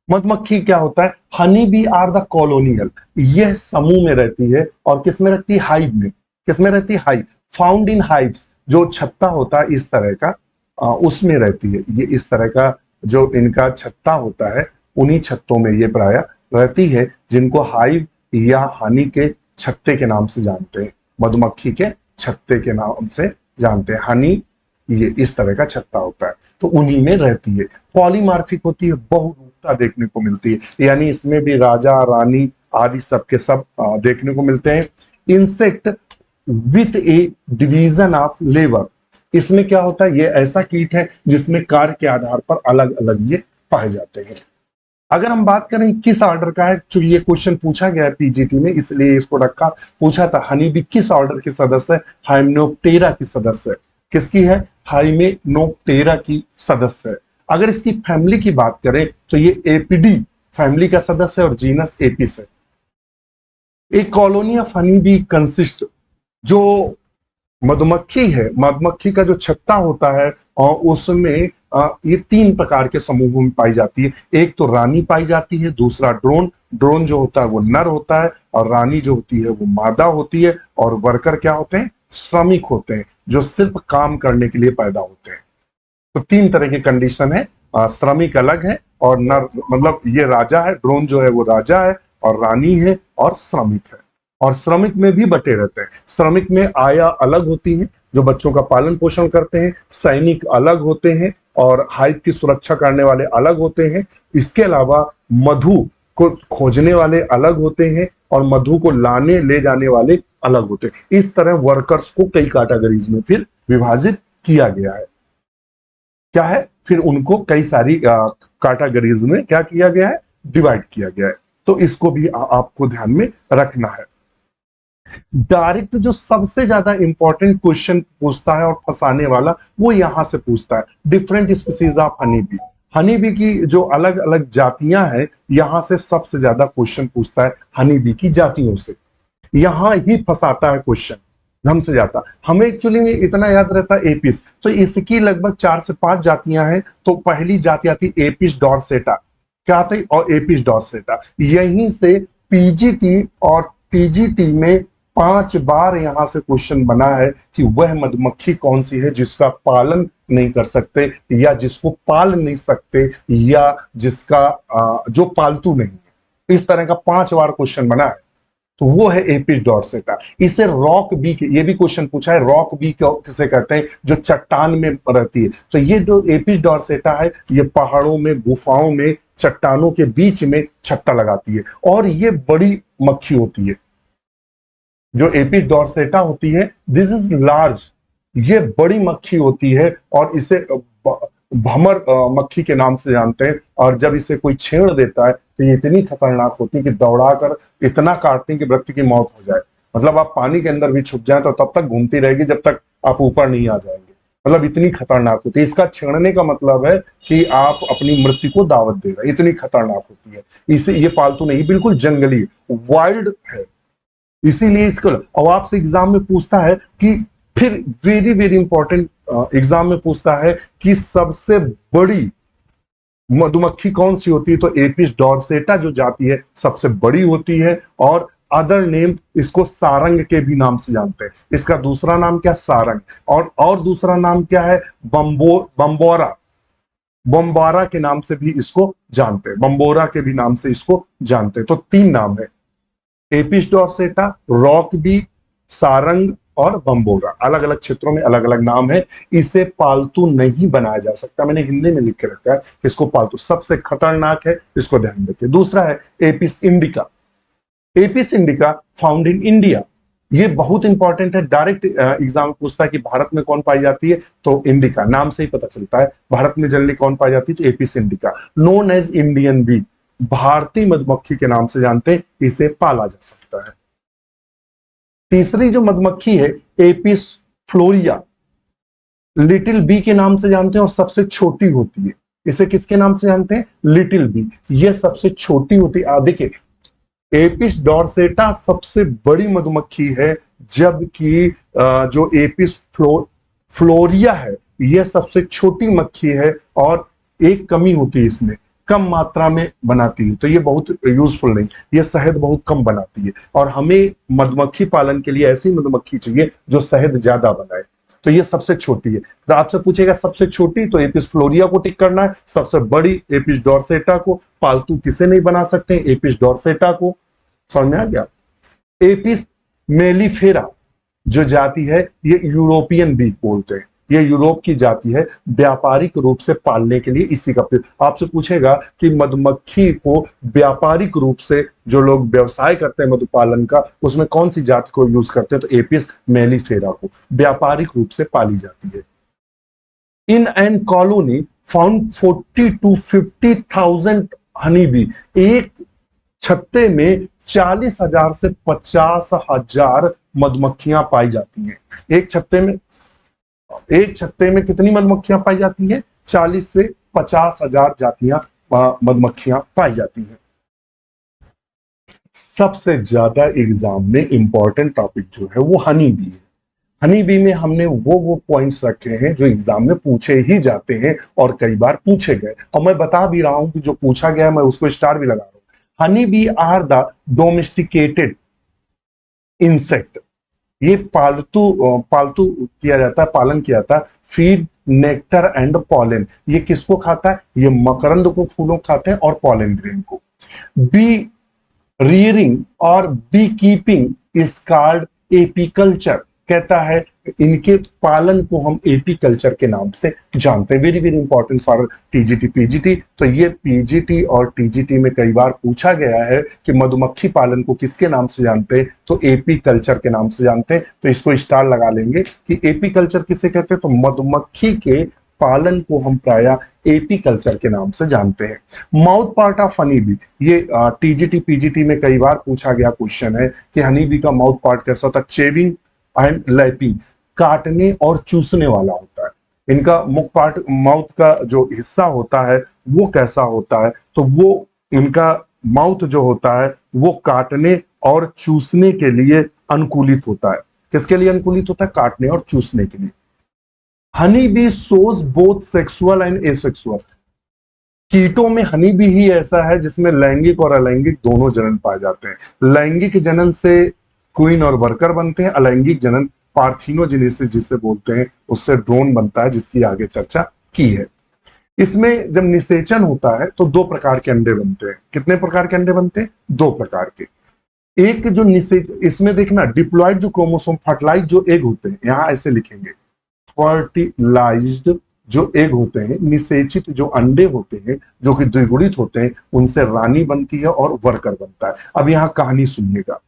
मधुमक्खी क्या होता है? Honey bee are the colonial, यह समूह में रहती है। और किस में रहती है? हाइव में। किस में रहती है? हाइव। फाउंड इन हाइव्स, जो छत्ता होता है इस तरह का, उसमें रहती है। ये इस तरह का जो इनका छत्ता होता है, उन्हीं छत्तों में ये प्राय रहती है, जिनको हाइव या हनी के छत्ते के नाम से जानते हैं। मधुमक्खी के छत्ते के नाम से जानते हैं। हनी ये इस तरह का छत्ता होता है, तो उन्हीं में रहती है। पॉलीमार्फिक होती है, बहुरूपता देखने को मिलती है, यानी इसमें भी राजा रानी आदि सब के सब देखने को मिलते हैं। Insect with A division of labour, इसमें क्या होता है? ये ऐसा कीट है जिसमें कार्य के आधार पर अलग अलग ये पाए जाते हैं। अगर हम बात करें किस ऑर्डर का है, तो ये क्वेश्चन पूछा गया है पीजीटी में, इसलिए इसको रखा। पूछा था हनी बी किस ऑर्डर की सदस्य है? हाइमेनोप्टेरा की सदस्य है। किसकी है? हाइमेनोप्टेरा की सदस्य है। अगर इसकी फैमिली की बात करें तो ये एपिडी फैमिली का सदस्य है और जीनस एपिस है। एक colony of honey bee consist, जो मधुमक्खी है, मधुमक्खी का जो छत्ता होता है और उसमें ये 3 प्रकार के समूहों में पाई जाती है। एक तो रानी पाई जाती है, दूसरा ड्रोन, ड्रोन जो होता है वो नर होता है, और रानी जो होती है वो मादा होती है। और वर्कर क्या होते हैं? श्रमिक होते हैं, जो सिर्फ काम करने के लिए पैदा होते हैं। तो तीन तरह की कंडीशन है, श्रमिक अलग है और नर, मतलब ये राजा है, ड्रोन जो है वो राजा है और रानी है और श्रमिक है। और श्रमिक में भी बटे रहते हैं। श्रमिक में आया अलग होती है जो बच्चों का पालन पोषण करते हैं, सैनिक अलग होते हैं और हाइव की सुरक्षा करने वाले अलग होते हैं। इसके अलावा मधु को खोजने वाले अलग होते हैं और मधु को लाने ले जाने वाले अलग होते हैं। इस तरह वर्कर्स को कई कैटेगरीज में फिर विभाजित किया गया है। क्या है, फिर उनको कई सारी कैटेगरीज में क्या किया गया है, डिवाइड किया गया है। तो इसको भी आपको ध्यान में रखना है। डायरेक्ट जो सबसे ज्यादा इंपॉर्टेंट क्वेश्चन पूछता है और फंसाने वाला, वो यहां से पूछता है, different species of honey bee. Honey bee की जो अलग अलग जातियां हैं, यहां से सबसे ज्यादा क्वेश्चन पूछता है हनी बी की जातियों से। यहां ही फंसाता है क्वेश्चन हमसे जाता। हमें एक्चुअली में इतना याद रहता है एपिस, तो इसकी लगभग 4 से 5 जातियां हैं। तो पहली जाति आती एपिस डॉर्सेटा, क्या आती, और एपिस डॉर्सेटा। यहीं से पीजीटी और टीजीटी में 5 बार यहां से क्वेश्चन बना है कि वह मधुमक्खी कौन सी है जिसका पालन नहीं कर सकते, या जिसको पाल नहीं सकते, या जिसका जो पालतू नहीं है। इस तरह का 5 बार क्वेश्चन बना है। तो वो है एपिस डॉर्सेटा। इसे रॉक बी, ये भी क्वेश्चन पूछा है, रॉक बी किसे कहते हैं, जो चट्टान में रहती है। तो ये जो एपिस डॉर्सेटा है, ये पहाड़ों में, गुफाओं में, चट्टानों के बीच में छत्ता लगाती है और ये बड़ी मक्खी होती है। जो एपिस डॉर्सेटा होती है, दिस इज लार्ज, ये बड़ी मक्खी होती है और इसे भमर मक्खी के नाम से जानते हैं। और जब इसे कोई छेड़ देता है तो ये इतनी खतरनाक होती है कि दौड़ाकर इतना काटती है कि व्यक्ति की मौत हो जाए। मतलब आप पानी के अंदर भी छुप जाए तो तब तक घूमती रहेगी जब तक आप ऊपर नहीं आ जाएंगे। मतलब इतनी खतरनाक होती है। इसका छेड़ने का मतलब है कि आप अपनी मृत्यु को दावत दे रहे हैं, इतनी खतरनाक होती है। इसे, ये पालतू नहीं, बिल्कुल जंगली वाइल्ड है, इसीलिए इसको। और आपसे एग्जाम में पूछता है कि, फिर वेरी वेरी इंपॉर्टेंट एग्जाम में पूछता है कि सबसे बड़ी मधुमक्खी कौन सी होती है, तो एपिस डॉर्सेटा जो जाति है सबसे बड़ी होती है। और अदर नेम, इसको सारंग के भी नाम से जानते हैं। इसका दूसरा नाम क्या, सारंग। और दूसरा नाम क्या है, बम्बोरा, बम्बारा के नाम से भी इसको जानते हैं, बम्बोरा के भी नाम से इसको जानते हैं। तो 3 नाम है, एपिस डॉर्सेटा, रॉक बी, सारंग और बम्बोरा। अलग अलग क्षेत्रों में अलग अलग नाम है। इसे पालतू नहीं बनाया जा सकता, मैंने हिंदी में लिख के रखा है, इसको पालतू, सबसे खतरनाक है, इसको ध्यान रखिए। दूसरा है Apis indica. Apis indica found in India, ये बहुत इंपॉर्टेंट है। डायरेक्ट एग्जाम पूछता है कि भारत में कौन पाई जाती है, तो इंडिका नाम से ही पता चलता है भारत में जनरली कौन पाई जाती है, तो Apis indica. Known as Indian bee, भारतीय मधुमक्खी के नाम से जानते हैं, इसे पाला जा सकता है। तीसरी जो मधुमक्खी है एपिस फ्लोरिया, लिटिल बी के नाम से जानते हैं और सबसे छोटी होती है। इसे किसके नाम से जानते हैं, लिटिल बी, ये सबसे छोटी होती है। देखिए, एपिस डॉर्सेटा सबसे बड़ी मधुमक्खी है, जबकि जो एपिस फ्लोरिया है यह सबसे छोटी मक्खी है। और एक कमी होती है इसमें, कम मात्रा में बनाती है, तो ये बहुत यूजफुल नहीं, ये शहद बहुत कम बनाती है। और हमें मधुमक्खी पालन के लिए ऐसी मधुमक्खी चाहिए जो शहद ज्यादा बनाए, तो ये सबसे छोटी है। तो आपसे पूछेगा सबसे छोटी, तो एपिस फ्लोरिया को टिक करना है। सबसे बड़ी एपिस डॉर्सेटा को, पालतू किसे नहीं बना सकते, एपिस डॉर्सेटा को। समझ में आ गया। एपिस मेलिफेरा जो जाति है, ये यूरोपियन बी बोलते हैं, ये यूरोप की जाति है। व्यापारिक रूप से पालने के लिए इसी का प्रयोग। आपसे पूछेगा कि मधुमक्खी को व्यापारिक रूप से जो लोग व्यवसाय करते हैं मधुपालन का, उसमें कौन सी जाति को यूज करते हैं, तो एपिस मेलिफेरा को व्यापारिक रूप से पाली जाती है। In an colony found 40 to 50,000 honey bee, एक छत्ते में 40,000 से 50,000 मधुमक्खियां पाई जाती हैं। एक छत्ते में कितनी मधुमक्खियां पाई जाती हैं, 40 से 50,000 जातियां मधुमक्खियां पाई जाती हैं। सबसे ज्यादा एग्जाम में इंपॉर्टेंट टॉपिक जो है वो हनी बी है। हनी बी में हमने वो पॉइंट्स रखे हैं जो एग्जाम में पूछे ही जाते हैं और कई बार पूछे गए, और मैं बता भी रहा हूं कि जो पूछा गया मैं उसको स्टार भी लगा रहा हूं। Honey bee are the domesticated insect, ये पालतू किया जाता है, पालन किया जाता है, फीड नेक्टर एंड पॉलन। ये किसको खाता है? ये मकरंद को, फूलों खाते हैं, और पॉलन ग्रेन को। बी रियरिंग और bee keeping is called apiculture. कहता है इनके पालन को हम एपीकल्चर के नाम से जानते हैं। Very very important for TGT PGT. तो ये पीजीटी और टीजीटी में कई बार पूछा गया है कि मधुमक्खी पालन को किसके नाम से जानते हैं, तो एपीकल्चर के नाम से जानते हैं। तो इसको स्टार लगा लेंगे कि एपीकल्चर किसे कहते हैं, तो मधुमक्खी के पालन को हम प्रायः एपीकल्चर के नाम से जानते हैं। Mouth part of honey bee, ये टीजीटी पीजीटी में कई बार पूछा गया क्वेश्चन है कि हनी बी का माउथ पार्ट कैसा होता है? चेविंग एंड लैपिंग, काटने और चूसने वाला होता है। इनका मुख पार्ट, माउथ का जो हिस्सा होता है वो कैसा होता है, तो वो इनका माउथ जो होता है वो काटने और चूसने के लिए अनुकूलित होता है। किसके लिए अनुकूलित होता है? काटने और चूसने के लिए। Honey bee shows both sexual and asexual. कीटों में हनी बी ही ऐसा है जिसमें लैंगिक और अलैंगिक दोनों जनन पाए जाते हैं। लैंगिक जनन से क्वीन और वर्कर बनते हैं, अलैंगिक जनन पार्थिनोजेनेसिस जिसे बोलते हैं उससे ड्रोन बनता है, जिसकी आगे चर्चा की है। इसमें जब निषेचन होता है तो दो प्रकार के अंडे बनते हैं। कितने प्रकार के अंडे बनते हैं? दो प्रकार के। एक जो निषेच, इसमें देखना डिप्लॉइड जो क्रोमोसोम, फर्टिलाइज जो एग होते हैं, यहां ऐसे लिखेंगे फर्टिलाइज्ड जो एग होते हैं, निषेचित जो अंडे होते हैं जो कि द्विगुणित होते हैं, उनसे रानी बनती है और वर्कर बनता है। अब यहां कहानी सुनिएगा।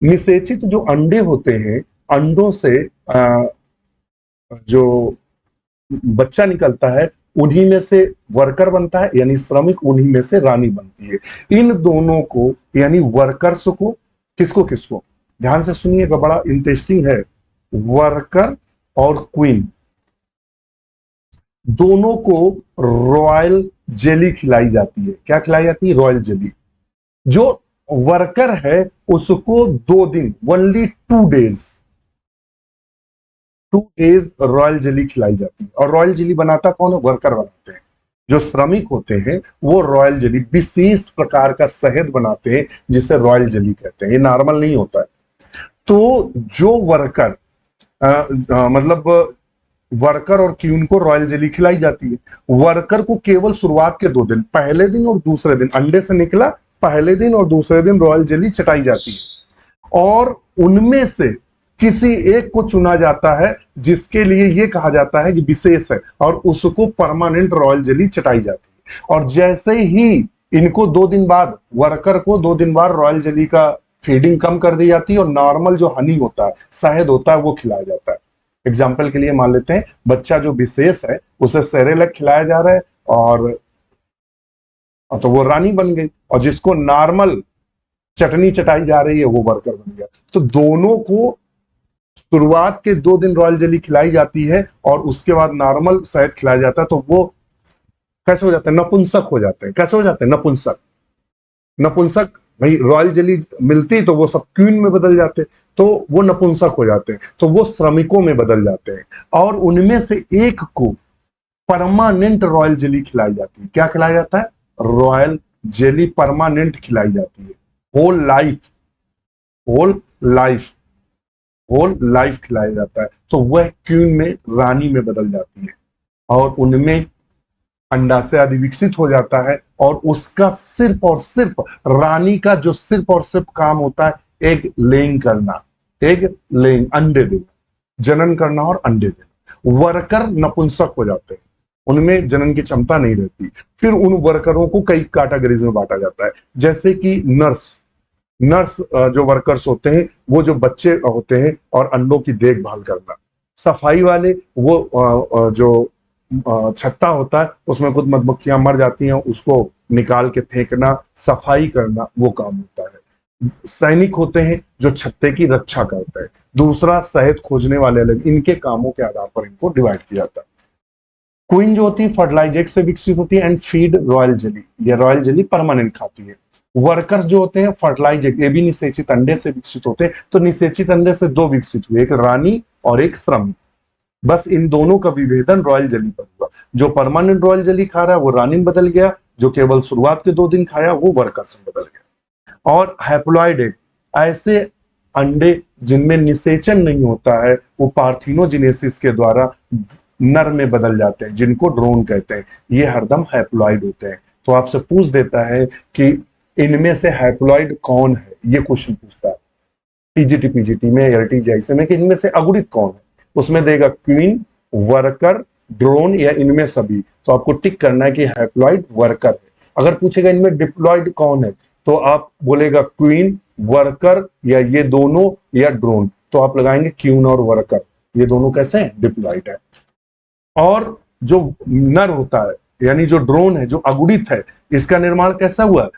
निषेचित जो अंडे होते हैं, अंडों से जो बच्चा निकलता है उन्हीं में से वर्कर बनता है, यानी श्रमिक, उन्हीं में से रानी बनती है। इन दोनों को यानी वर्कर्स को, किसको किसको, ध्यान से सुनिएगा, बड़ा इंटरेस्टिंग है। वर्कर और क्वीन दोनों को रॉयल जेली खिलाई जाती है। क्या खिलाई जाती है? Royal jelly. जो वर्कर है उसको 2 दिन, only 2 days, 2 days royal jelly खिलाई जाती है। और रॉयल जेली बनाता कौन है? वर्कर बनाते हैं। जो श्रमिक होते हैं वो रॉयल जेली, विशेष प्रकार का शहद बनाते हैं जिसे रॉयल जेली कहते हैं। ये नॉर्मल नहीं होता है। तो जो वर्कर मतलब वर्कर और क्वीन को रॉयल जेली खिलाई जाती है। वर्कर को केवल शुरुआत के 2 दिन, पहले दिन और दूसरे दिन, अंडे से निकला पहले दिन और दूसरे दिन रॉयल जेली चटाई जाती है। और उनमें से किसी एक को चुना जाता है जिसके लिए यह कहा जाता है कि विशेष है, और उसको परमानेंट रॉयल जेली चटाई जाती है। और जैसे ही इनको 2 दिन बाद, वर्कर को 2 दिन बाद रॉयल जेली का फीडिंग कम कर दी जाती है और नॉर्मल जो हनी होता है, शहद होता है, वो खिलाया जाता है। एग्जाम्पल के लिए मान लेते हैं बच्चा जो विशेष है उसे सेरेलैक खिलाया जा रहा है और तो वो रानी बन गई, और जिसको नॉर्मल चटनी चटाई जा रही है वो वर्कर बन गया। तो दोनों को शुरुआत के 2 दिन रॉयल जेली खिलाई जाती है और उसके बाद नॉर्मल शहद खिलाया जाता है। तो वो कैसे हो जाते हैं? नपुंसक हो जाते हैं। कैसे हो जाते हैं? नपुंसक। नपुंसक भाई, रॉयल जेली मिलती तो वो सब क्वीन में बदल जाते, तो वो नपुंसक हो जाते हैं, तो वो श्रमिकों में बदल जाते हैं। और उनमें से एक को परमानेंट रॉयल जेली खिलाई जाती है। क्या खिलाया जाता है? रॉयल जेली परमानेंट खिलाई जाती है। Whole life, whole life, whole life खिलाया जाता है। तो वह क्वीन में, रानी में बदल जाती है और उनमें अंडाशय आदि विकसित हो जाता है। और उसका सिर्फ और सिर्फ रानी का जो सिर्फ और सिर्फ काम होता है एग लेइंग करना, एग लेइंग, अंडे देना, जनन करना और अंडे देना। वर्कर नपुंसक हो जाते हैं, उनमें जनन की क्षमता नहीं रहती। फिर उन वर्करों को कई कैटेगरीज में बांटा जाता है, जैसे कि नर्स। नर्स जो वर्कर्स होते हैं वो जो बच्चे होते हैं और अंडों की देखभाल करना। सफाई वाले वो जो छत्ता होता है उसमें कुछ मधुमक्खियां मर जाती हैं, उसको निकाल के फेंकना, सफाई करना, वो काम होता है। सैनिक होते हैं जो छत्ते की रक्षा करते हैं। दूसरा शहद खोजने वाले अलग, इनके कामों के आधार पर इनको डिवाइड किया जाता है। क्वीन जो होती है फर्टिलाइज से विकसित होती है एंड फीड रॉयल जेली, ये रॉयल जेली परमानेंट खाती है। वर्कर्स जो होते हैं फर्टिलाइज, ये भी निषेचित अंडे से विकसित होते हैं। तो निषेचित अंडे से 2 विकसित हुए, एक रानी और एक श्रमिक। बस इन दोनों का विभेदन रॉयल जेली पर हुआ। जो परमानेंट रॉयल जेली खा रहा है वो रानी में बदल गया, जो केवल शुरुआत के 2 दिन खाया वो वर्कर्स में बदल गया। और हैप्लॉइड एग, ऐसे अंडे जिनमें निषेचन नहीं होता है, वो पार्थिनोजेनेसिस के द्वारा नर में बदल जाते हैं, जिनको ड्रोन कहते हैं, ये हरदम हैप्लॉइड होते हैं। तो आपसे पूछ देता है कि इनमें से हैप्लॉइड कौन है, ये क्वेश्चन पूछता है टीजीटी पीजीटी में, एलटीजीआईसी में, कि इनमें से अगुणित कौन है। उसमें देगा क्वीन, वर्कर, ड्रोन या इनमें सभी। तो आपको टिक करना है कि हैप्लॉइड वर्कर है। अगर पूछेगा इनमें डिप्लॉइड कौन है, तो आप बोलेगा क्वीन, वर्कर या ये दोनों या ड्रोन। तो आप लगाएंगे क्वीन और वर्कर, ये दोनों कैसे हैं, डिप्लॉइड है। और जो नर होता है यानी जो ड्रोन है, जो अगुणित है, इसका निर्माण कैसा हुआ,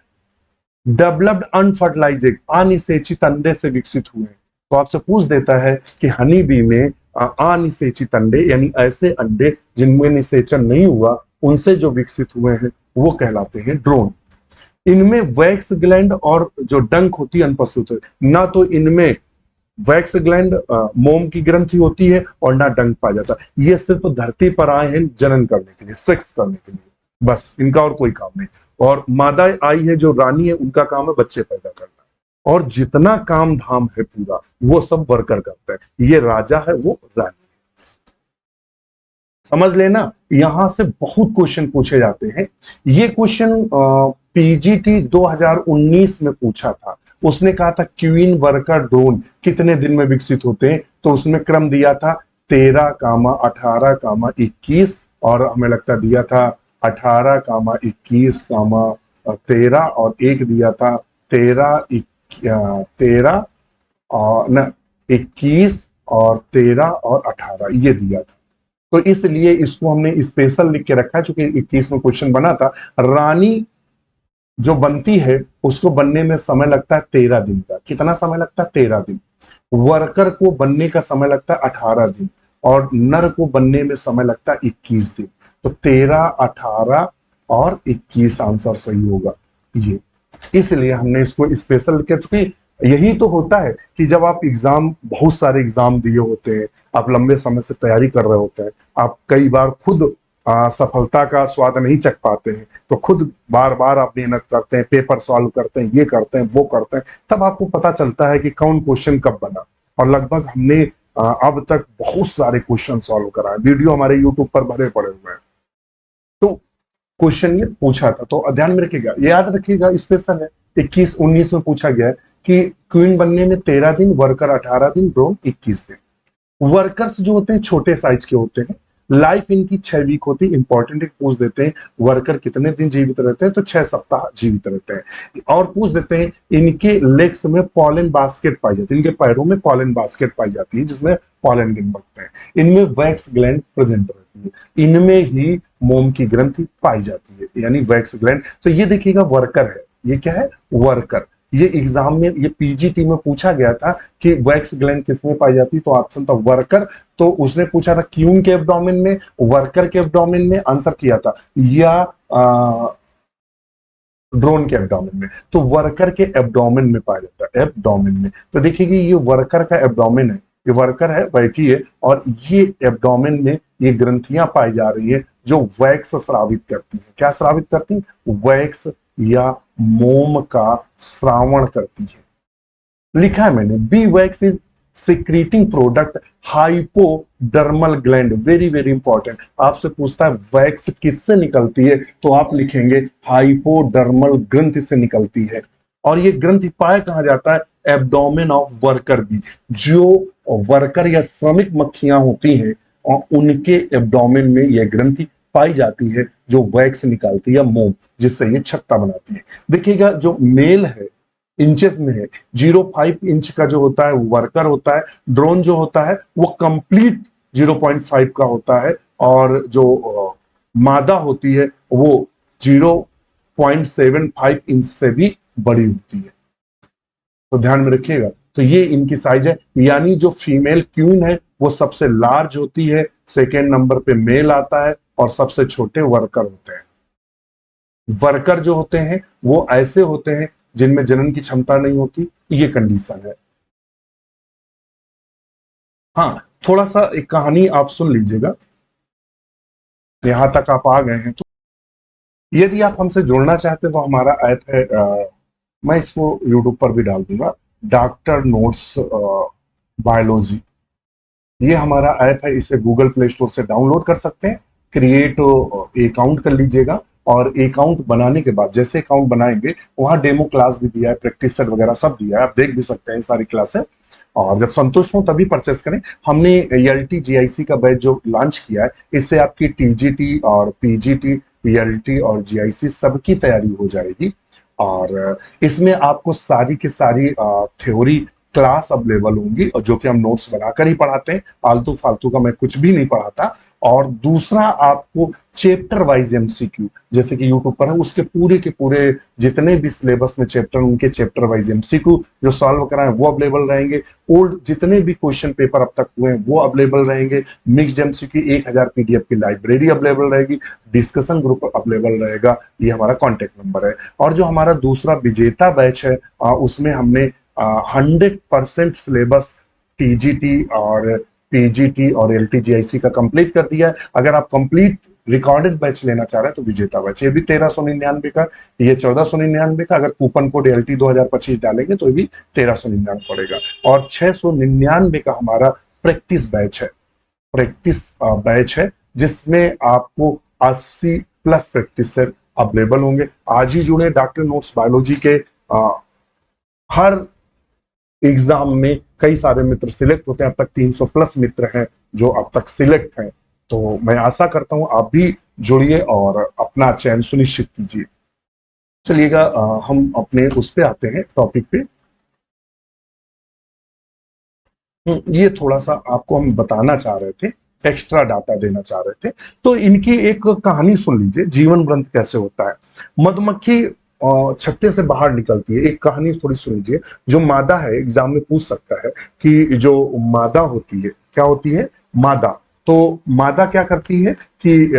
डेवलप्ड अनफर्टिलाइजेड, अनिषेचित अंडे से विकसित हुए हैं। तो आपसे पूछ देता है कि हनी बी में अनिषेचित अंडे यानी ऐसे अंडे जिनमें निषेचन नहीं हुआ, उनसे जो विकसित हुए हैं वो कहलाते हैं ड्रोन। इनमें वैक्स ग्लैंड और जो डंक होती है अनुपस्थित है। ना तो इनमें वैक्स ग्लैंड मोम की ग्रंथि होती है और ना डंक पाया जाता। ये सिर्फ धरती पर आए हैं जनन करने के लिए, सेक्स करने के लिए, बस इनका और कोई काम नहीं। और मादा आई है जो रानी है, उनका काम है बच्चे पैदा करना। और जितना काम धाम है पूरा वो सब वर्कर करता है। ये राजा है, वो रानी। समझ लेना, यहां से बहुत क्वेश्चन पूछे जाते हैं। ये क्वेश्चन पीजीटी 2019 में पूछा था। उसने कहा था क्वीन, वर्कर, ड्रोन कितने दिन में विकसित होते हैं, तो उसने क्रम दिया था 13, 18, 21, और हमें लगता दिया था 18, 21, 13 और एक दिया था 13, 13 और न 21 और 13 और 18 ये दिया था। तो इसलिए इसको हमने स्पेशल लिख के रखा है, चूंकि 21 में क्वेश्चन बना था। रानी जो बनती है उसको बनने में समय लगता है 13 दिन का। कितना समय लगता है, 13 दिन। वर्कर को बनने का समय लगता है 18 दिन, और नर को बनने में समय लगता है 21 दिन। तो 13, 18 और 21 आंसर सही होगा ये। इसलिए हमने इसको स्पेशल लिख के, चूंकि यही तो होता है कि जब आप एग्जाम, बहुत सारे एग्जाम दिए होते हैं, आप लंबे समय से तैयारी कर रहे होते हैं, आप कई बार खुद सफलता का स्वाद नहीं चख पाते हैं, तो खुद बार बार आप मेहनत करते हैं, पेपर सॉल्व करते हैं, ये करते हैं, वो करते हैं, तब आपको पता चलता है कि कौन क्वेश्चन कब बना। और लगभग हमने अब तक बहुत सारे क्वेश्चन सॉल्व करा है, वीडियो हमारे यूट्यूब पर भरे पड़े हुए हैं। तो क्वेश्चन ये पूछा था, तो ध्यान में रखिएगा, याद रखिएगा, स्पेशल है। 21, 19 में पूछा गया है कि क्वीन बनने में 13 दिन, वर्कर 18 दिन, ड्रोन 21 दिन। वर्कर्स जो होते हैं छोटे साइज के होते हैं, लाइफ इनकी 6 वीक होती है। इंपॉर्टेंट पूछ देते हैं वर्कर कितने दिन जीवित रहते हैं, तो 6 सप्ताह जीवित रहते हैं। और पूछ देते हैं इनके लेग्स में पॉलन बास्केट पाई जाती है, इनके पैरों में पॉलन बास्केट पाई जाती है जिसमें पॉलन गिन बनते हैं। इनमें वैक्स ग्लैंड प्रेजेंट रहती है, इनमें ही मोम की ग्रंथि पाई जाती है, यानी वैक्स ग्लैंड। तो ये देखिएगा वर्कर है, ये क्या है, वर्कर। ये एग्जाम में, ये पीजीटी में पूछा गया था कि वैक्स ग्लैंड किसमें पाई जाती है, तो ऑप्शन था वर्कर। तो उसने पूछा था क्यून के एब्डोमेन में, वर्कर के एब्डोमेन में, आंसर किया था, या ड्रोन के एब्डोमेन में। तो वर्कर के एब्डोमेन में पाया जाता है, एब्डोमेन में। तो देखिए ये वर्कर का एब्डोमेन है, ये वर्कर है, बैठी है, और ये एब्डोमेन में ये ग्रंथियां पाई जा रही है जो वैक्स स्रावित करती है। क्या स्रावित करती है, वैक्स या मोम का श्रावण करती है। लिखा है मैंने, B wax is secreting product hypodermal gland. Very very important, आपसे पूछता है वैक्स किससे निकलती है, तो आप लिखेंगे हाइपोडर्मल ग्रंथि से निकलती है। और ये ग्रंथि पाया कहां जाता है, एब्डोमेन ऑफ वर्कर बी। जो वर्कर या श्रमिक मक्खियां होती हैं और उनके एब्डोमेन में यह ग्रंथि पाई जाती है जो वैक्स निकालती है, मोम, जिससे ये छत्ता बनाती है। देखिएगा जो मेल है इंचेस में है, 0.5 इंच का जो होता है वर्कर होता है, ड्रोन जो होता है वो कंप्लीट 0.5 का होता है, और जो मादा होती है वो 0.75 इंच से भी बड़ी होती है। तो ध्यान में रखिएगा। तो ये इनकी साइज है, यानी जो फीमेल क्वीन है वो सबसे लार्ज होती है, सेकेंड नंबर पे मेल आता है, और सबसे छोटे वर्कर होते हैं। वर्कर जो होते हैं वो ऐसे होते हैं जिनमें जनन की क्षमता नहीं होती, ये कंडीशन है। हाँ, थोड़ा सा एक कहानी आप सुन लीजिएगा, यहां तक आप आ गए हैं तो। यदि आप हमसे जुड़ना चाहते हैं तो हमारा ऐप है, मैं इसको यूट्यूब पर भी डाल दूंगा, डॉक्टर नोट्स बायोलॉजी। ये हमारा ऐप है, इसे गूगल प्ले स्टोर से डाउनलोड कर सकते हैं। क्रिएट अकाउंट कर लीजिएगा, और अकाउंट बनाने के बाद जैसे अकाउंट बनाएंगे वहां डेमो क्लास भी दिया है, प्रैक्टिस सेट वगैरह सब दिया है, आप देख भी सकते हैं सारी क्लासें। और जब संतुष्ट हो तभी परचेस करें। हमने एलटी जीआईसी का बैच जो लॉन्च किया है, इससे आपकी टीजीटी और पीजीटी, एलटी और जीआईसी सबकी तैयारी हो जाएगी। और इसमें आपको सारी की सारी थ्योरी क्लास अवेलेबल होंगी, और जो कि हम नोट्स बनाकर ही पढ़ाते हैं, आलतू फालतू का मैं कुछ भी नहीं पढ़ाता। और दूसरा, आपको चैप्टर वाइज एमसीक्यू जैसे कि यूट्यूब पर है, उसके पूरे के पूरे जितने भी सिलेबस में चैप्टर, उनके चैप्टर वाइज एमसीक्यू जो सॉल्व कराएं वो अवेलेबल रहेंगे। ओल्ड जितने भी क्वेश्चन पेपर अब तक हुए हैं वो अवेलेबल रहेंगे। मिक्स्ड एमसीक्यू 1000 पीडीएफ की लाइब्रेरी अवेलेबल रहेगी। डिस्कशन ग्रुप अवेलेबल रहेगा। ये हमारा कॉन्टेक्ट नंबर है। और जो हमारा दूसरा विजेता बैच है, उसमें हमने 100% सिलेबस टीजीटी और पीजीटी और एलटीजीआईसी का कंप्लीट कर दिया है। अगर आप कंप्लीट रिकॉर्डेड बैच लेना चाह रहे हैं तो विजेता बैच, ये भी 1399 का, ये 1499 का। अगर कूपन कोड एलटी 2025 डालेंगे तो ये भी 1399 पड़ेगा। और 699 का हमारा प्रैक्टिस बैच है, प्रैक्टिस बैच है, जिसमें आपको 80 प्लस प्रैक्टिस सेट अवेलेबल होंगे। आज ही जुड़े। डॉक्टर नोट्स बायोलॉजी के हर एग्जाम में कई सारे मित्र सिलेक्ट होते हैं। अब तक 300 प्लस मित्र हैं जो अब तक सिलेक्ट हैं। तो मैं आशा करता हूं आप भी जुड़िए और अपना चयन सुनिश्चित कीजिए। चलिएगा, हम अपने उस पे आते हैं, टॉपिक पे। ये थोड़ा सा आपको हम बताना चाह रहे थे, एक्स्ट्रा डाटा देना चाह रहे थे। तो इनकी एक कहानी सुन लीजिए, जीवन वृंत कैसे होता है। मधुमक्खी छत्ते से बाहर निकलती है। एक कहानी थोड़ी सुन लीजिए। जो मादा है, एग्जाम में पूछ सकता है कि जो मादा होती है, क्या होती है मादा। तो मादा क्या करती है कि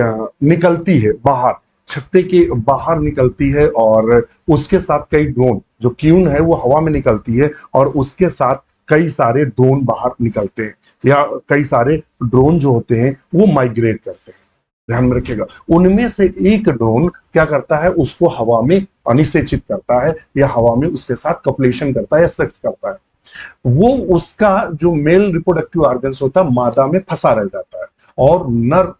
निकलती है बाहर, छत्ते के बाहर निकलती है, और उसके साथ कई ड्रोन, जो क्यून है वो हवा में निकलती है, और उसके साथ कई सारे ड्रोन बाहर निकलते हैं, या कई सारे ड्रोन जो होते हैं वो माइग्रेट करते हैं। ध्यान में रखिएगा। उनमें से एक ड्रोन क्या करता है, उसको हवा में अनिषेचित करता है, या हवा में उसके साथ कपलेशन करता है या सेक्स करता है। वो उसका जो मेल रिप्रोडक्टिव ऑर्गन्स होता है मादा में फंसा रह जाता है, और नर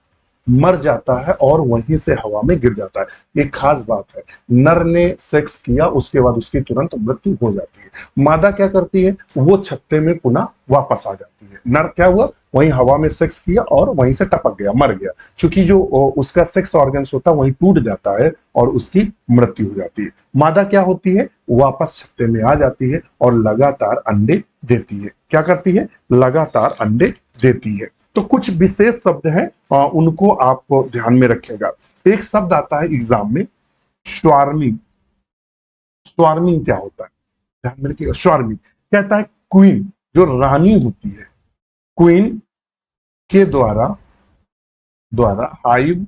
मर जाता है और वहीं से हवा में गिर जाता है। एक खास बात है, नर ने सेक्स किया, उसके बाद उसकी तुरंत मृत्यु हो जाती है। मादा क्या करती है, वो छत्ते में पुनः वापस आ जाती है। नर क्या हुआ, वहीं हवा में सेक्स किया और वहीं से टपक गया, मर गया, क्योंकि जो उसका सेक्स ऑर्गन्स होता है वहीं टूट जाता है और उसकी मृत्यु हो जाती है। मादा क्या होती है, वापस छत्ते में आ जाती है और लगातार अंडे देती है। क्या करती है, लगातार अंडे देती है। तो कुछ विशेष शब्द हैं, उनको आप ध्यान में रखिएगा। एक शब्द आता है एग्जाम में, स्वार्मिंग। स्वार्मिंग क्या होता है, ध्यान में रखिएगा। स्वार्मिंग कहता है क्वीन, जो रानी होती है, क्वीन के द्वारा हाइव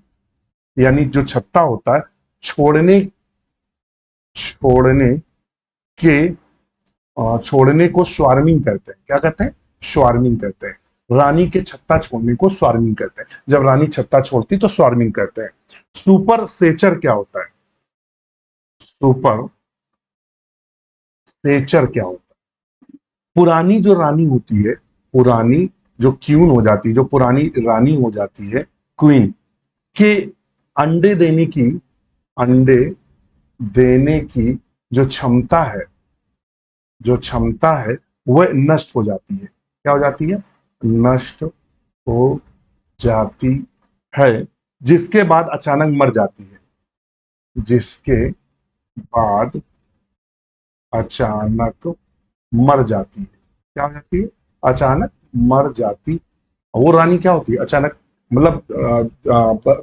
यानी जो छत्ता होता है, छोड़ने के छोड़ने को स्वार्मिंग कहते हैं। क्या कहते हैं, स्वार्मिंग कहते हैं। रानी के छत्ता छोड़ने को स्वार्मिंग कहते हैं। जब रानी छत्ता छोड़ती तो स्वार्मिंग कहते हैं। सुपर सेचर क्या होता है, सुपर सेचर क्या होता है। पुरानी जो रानी होती है, पुरानी जो क्वीन हो जाती है, जो पुरानी रानी हो जाती है, क्वीन के अंडे देने की जो क्षमता है, वह नष्ट हो जाती है। क्या हो जाती है, नष्ट हो जाती है, जिसके बाद अचानक मर जाती है। जिसके बाद अचानक मर जाती है। क्या हो जाती है, अचानक मर जाती। वो रानी क्या होती है, अचानक मतलब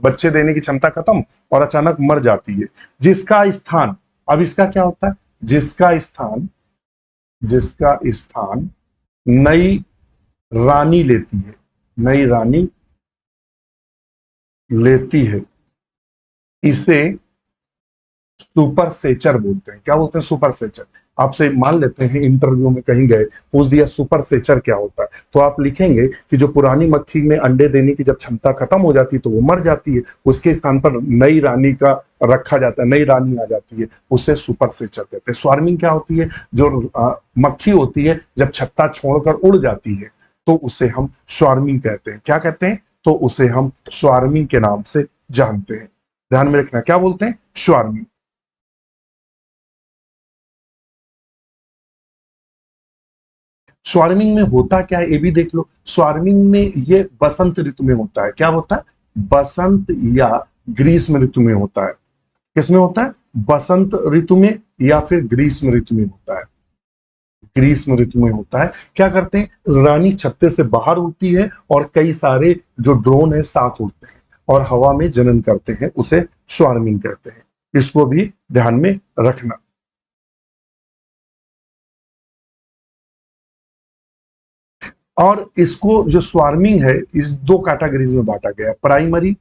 बच्चे देने की क्षमता खत्म और अचानक मर जाती है। जिसका स्थान, अब इसका क्या होता है, जिसका स्थान नई रानी लेती है, नई रानी लेती है, इसे सुपर सेचर बोलते हैं। क्या बोलते हैं, सुपर सेचर। आपसे मान लेते हैं इंटरव्यू में कहीं गए, पूछ दिया सुपर सेचर क्या होता है, तो आप लिखेंगे कि जो पुरानी मक्खी में अंडे देने की जब क्षमता खत्म हो जाती है तो वो मर जाती है, उसके स्थान पर नई रानी का रखा जाता है, नई रानी आ जाती है, उसे सुपर सेचर कहते हैं। स्वार्मिंग क्या होती है, जो मक्खी होती है जब छत्ता छोड़कर उड़ जाती है, तो उसे हम स्वार्मिंग कहते हैं। क्या कहते हैं? तो उसे हम स्वार्मिंग के नाम से जानते हैं। ध्यान में रखना, क्या बोलते हैं? स्वार्मिंग। स्वार्मिंग में होता क्या है ये भी देख लो। स्वार्मिंग में ये बसंत ऋतु में होता है। क्या होता है? बसंत या ग्रीष्म ऋतु में होता है। किसमें होता है? बसंत ऋतु में या फिर ग्रीष्म ऋतु में होता है। ग्रीष्म ऋतु में होता है। क्या करते हैं? रानी छत्ते से बाहर उड़ती है और कई सारे जो ड्रोन है साथ उड़ते हैं और हवा में जनन करते हैं, उसे स्वार्मिंग कहते हैं। इसको भी ध्यान में रखना। और इसको जो स्वार्मिंग है इस दो कैटेगरीज में बांटा गया है। Primary,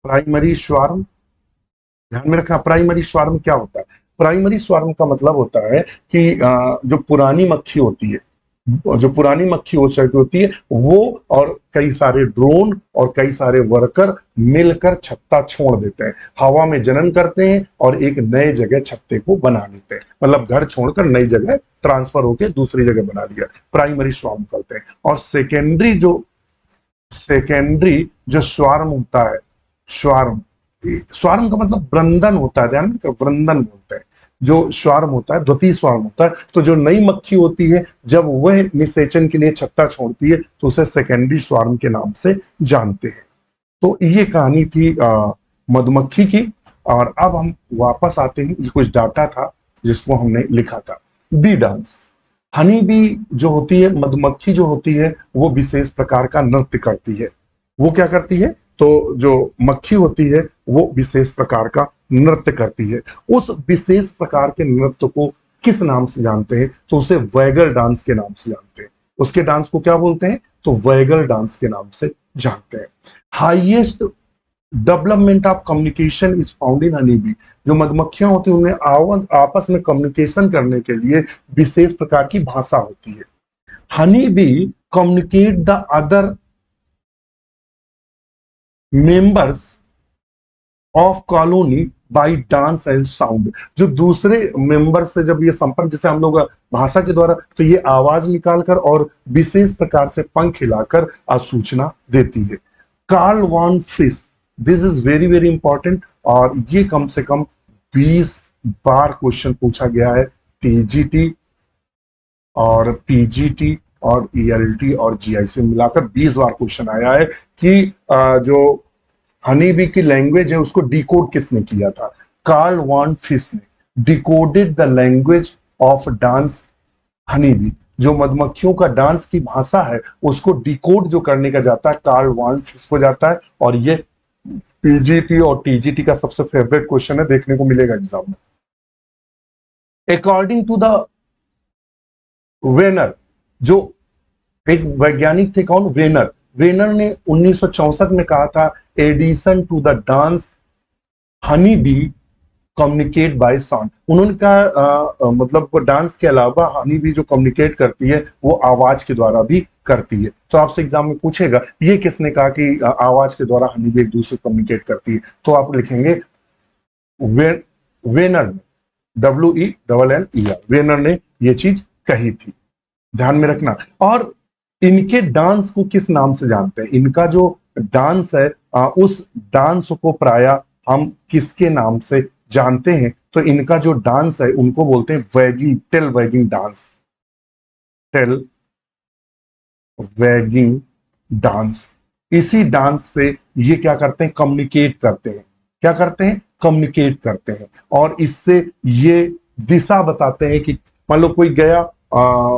primary swarm. ध्यान में रखना, प्राइमरी स्वार्म क्या होता है? प्राइमरी स्वार्म का मतलब होता है कि जो पुरानी मक्खी होती है, जो पुरानी मक्खी हो सकती होती है वो और कई सारे ड्रोन और कई सारे वर्कर मिलकर छत्ता छोड़ देते हैं, हवा में जनन करते हैं और एक नए जगह छत्ते को बना लेते हैं। मतलब घर छोड़कर नई जगह ट्रांसफर होकर दूसरी जगह बना लिया, प्राइमरी स्वार्म करते हैं। और सेकेंडरी जो स्वार्म होता है, स्वार्म, स्वार्म का मतलब वृंदन होता है। ध्यान में, वृंदन बोलते हैं। जो स्वार्म होता है, द्वितीय स्वार्म होता है। तो जो नई मक्खी होती है जब वह निषेचन के लिए छत्ता छोड़ती है तो उसे सेकेंडरी स्वार्म के नाम से जानते हैं। तो ये कहानी थी मधुमक्खी की। और अब हम वापस आते हैं, ये कुछ डाटा था जिसको हमने लिखा था। B dance. हनी बी जो होती है, मधुमक्खी जो होती है, वो विशेष प्रकार का नृत्य करती है। वो क्या करती है? तो जो मक्खी होती है वो विशेष प्रकार का नृत्य करती है। उस विशेष प्रकार के नृत्य को किस नाम से जानते हैं? तो उसे वैगल डांस के नाम से जानते हैं। उसके डांस को क्या बोलते हैं? तो वैगल डांस के नाम से जानते हैं। Highest development of communication is found in honey bee. जो मधुमक्खियां होती हैं उनमें आपस में कम्युनिकेशन करने के लिए विशेष प्रकार की भाषा होती है। Honey bee communicate the other members of colony by dance and sound. जो दूसरे मेंबर से जब ये संपर्क, जैसे हम लोग भाषा के द्वारा, तो ये आवाज निकालकर और विशेष प्रकार से पंख हिलाकर सूचना देती है। Karl von Frisch, this is very very important, और ये कम से कम 20 बार क्वेश्चन पूछा गया है। टीजीटी और पीजीटी और ईएलटी और जीआई से मिलाकर 20 बार क्वेश्चन आया है कि जो हनी बी की लैंग्वेज है उसको डिकोड किसने किया था? कार्ल वॉन फिश ने decoded the language of dance honey B. जो मधुमक्खियों का डांस की भाषा है उसको डिकोड जो करने का जाता है कार्ल वॉन फिश को जाता है। और ये पीजीटी और टीजीटी का सबसे फेवरेट क्वेश्चन है, देखने को मिलेगा एग्जाम में। अकॉर्डिंग टू द वेनर, जो एक वैज्ञानिक थे, कौन? वेनर। वेनर ने 1964 में कहा था, addition to the dance honey bee communicate by sound. उन्होंने कहा मतलब डांस के अलावा हनी बी जो कम्युनिकेट करती है वो आवाज के द्वारा भी करती है। तो आपसे एग्जाम में पूछेगा ये किसने कहा कि आवाज के द्वारा हनी बी एक दूसरे को कम्युनिकेट करती है? तो आप लिखेंगे वेनर ने, WENNER, वेनर ने ये चीज कही थी। ध्यान में रखना। और इनके डांस को किस नाम से जानते हैं? इनका जो डांस है उस डांस को प्राय हम किसके नाम से जानते हैं? तो इनका जो डांस है उनको बोलते हैं wagging, tail wagging dance. Tail wagging dance. इसी डांस से ये क्या करते हैं? कम्युनिकेट करते हैं। क्या करते हैं? कम्युनिकेट करते हैं। और इससे ये दिशा बताते हैं कि मान लो कोई गया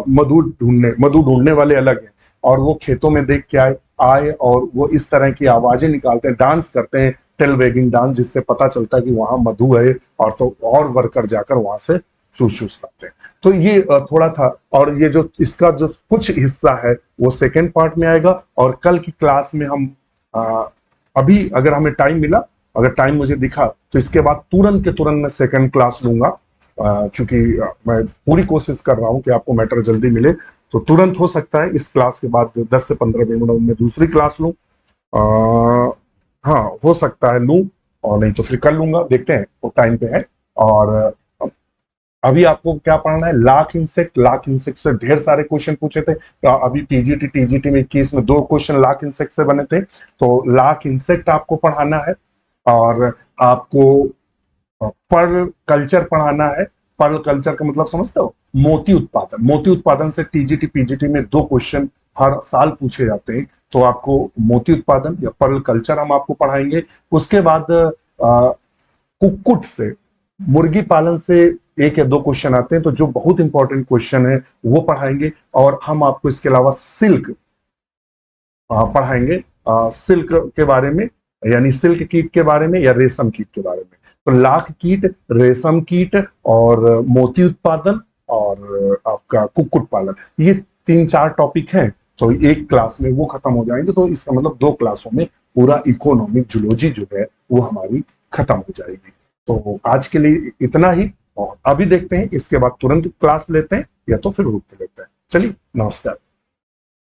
मधु ढूंढने वाले अलग हैं और वो खेतों में देख के आए और वो इस तरह की आवाजें निकालते हैं, डांस करते हैं, टेल वेगिंग डांस, जिससे पता चलता है कि वहां मधु है, और तो और वर्कर जाकर वहां से चूस चूस लाते हैं। तो ये थोड़ा था। और ये जो इसका जो कुछ हिस्सा है वो सेकेंड पार्ट में आएगा। और कल की क्लास में हम अभी अगर हमें टाइम मिला, अगर टाइम मुझे दिखा तो इसके बाद तुरंत के तुरंत मैं सेकेंड क्लास लूंगा, क्योंकि मैं पूरी कोशिश कर रहा हूं कि आपको मैटर जल्दी मिले। तो तुरंत हो सकता है इस क्लास के बाद 10 से 15 मिनट में दूसरी क्लास लूं। हाँ, हो सकता है लूं, और नहीं तो फिर कल लूंगा, देखते हैं, वो टाइम पे है। और अभी आपको क्या पढ़ना है, लाख इंसेक्ट। लाख इंसेक्ट से ढेर सारे क्वेश्चन पूछे थे। अभी टीजीटी में 21 में 2 क्वेश्चन लाख इंसेक्ट से बने थे। तो लाख इंसेक्ट आपको पढ़ाना है। और आपको पर्ल कल्चर पढ़ाना है। पर्ल कल्चर का मतलब समझते हो, मोती उत्पादन। मोती उत्पादन से टीजीटी पीजीटी में 2 क्वेश्चन हर साल पूछे जाते हैं। तो आपको मोती उत्पादन या पर्ल कल्चर हम आपको पढ़ाएंगे। उसके बाद कुक्कुट से, मुर्गी पालन से 1 या 2 क्वेश्चन आते हैं, तो जो बहुत इंपॉर्टेंट क्वेश्चन है वो पढ़ाएंगे। और हम आपको इसके अलावा सिल्क पढ़ाएंगे, सिल्क के बारे में, यानी सिल्क कीट के बारे में या रेशम कीट के बारे में। तो लाख कीट, रेशम कीट और मोती उत्पादन और आपका कुक्कुट पालन, ये 3-4 टॉपिक हैं। तो एक क्लास में वो खत्म हो जाएंगे। तो इसका मतलब 2 क्लासों में पूरा इकोनॉमिक जूलॉजी जो है वो हमारी खत्म हो जाएगी। तो आज के लिए इतना ही। और अभी देखते हैं इसके बाद तुरंत क्लास लेते हैं या तो फिर रुक लेते हैं। चलिए, नमस्कार।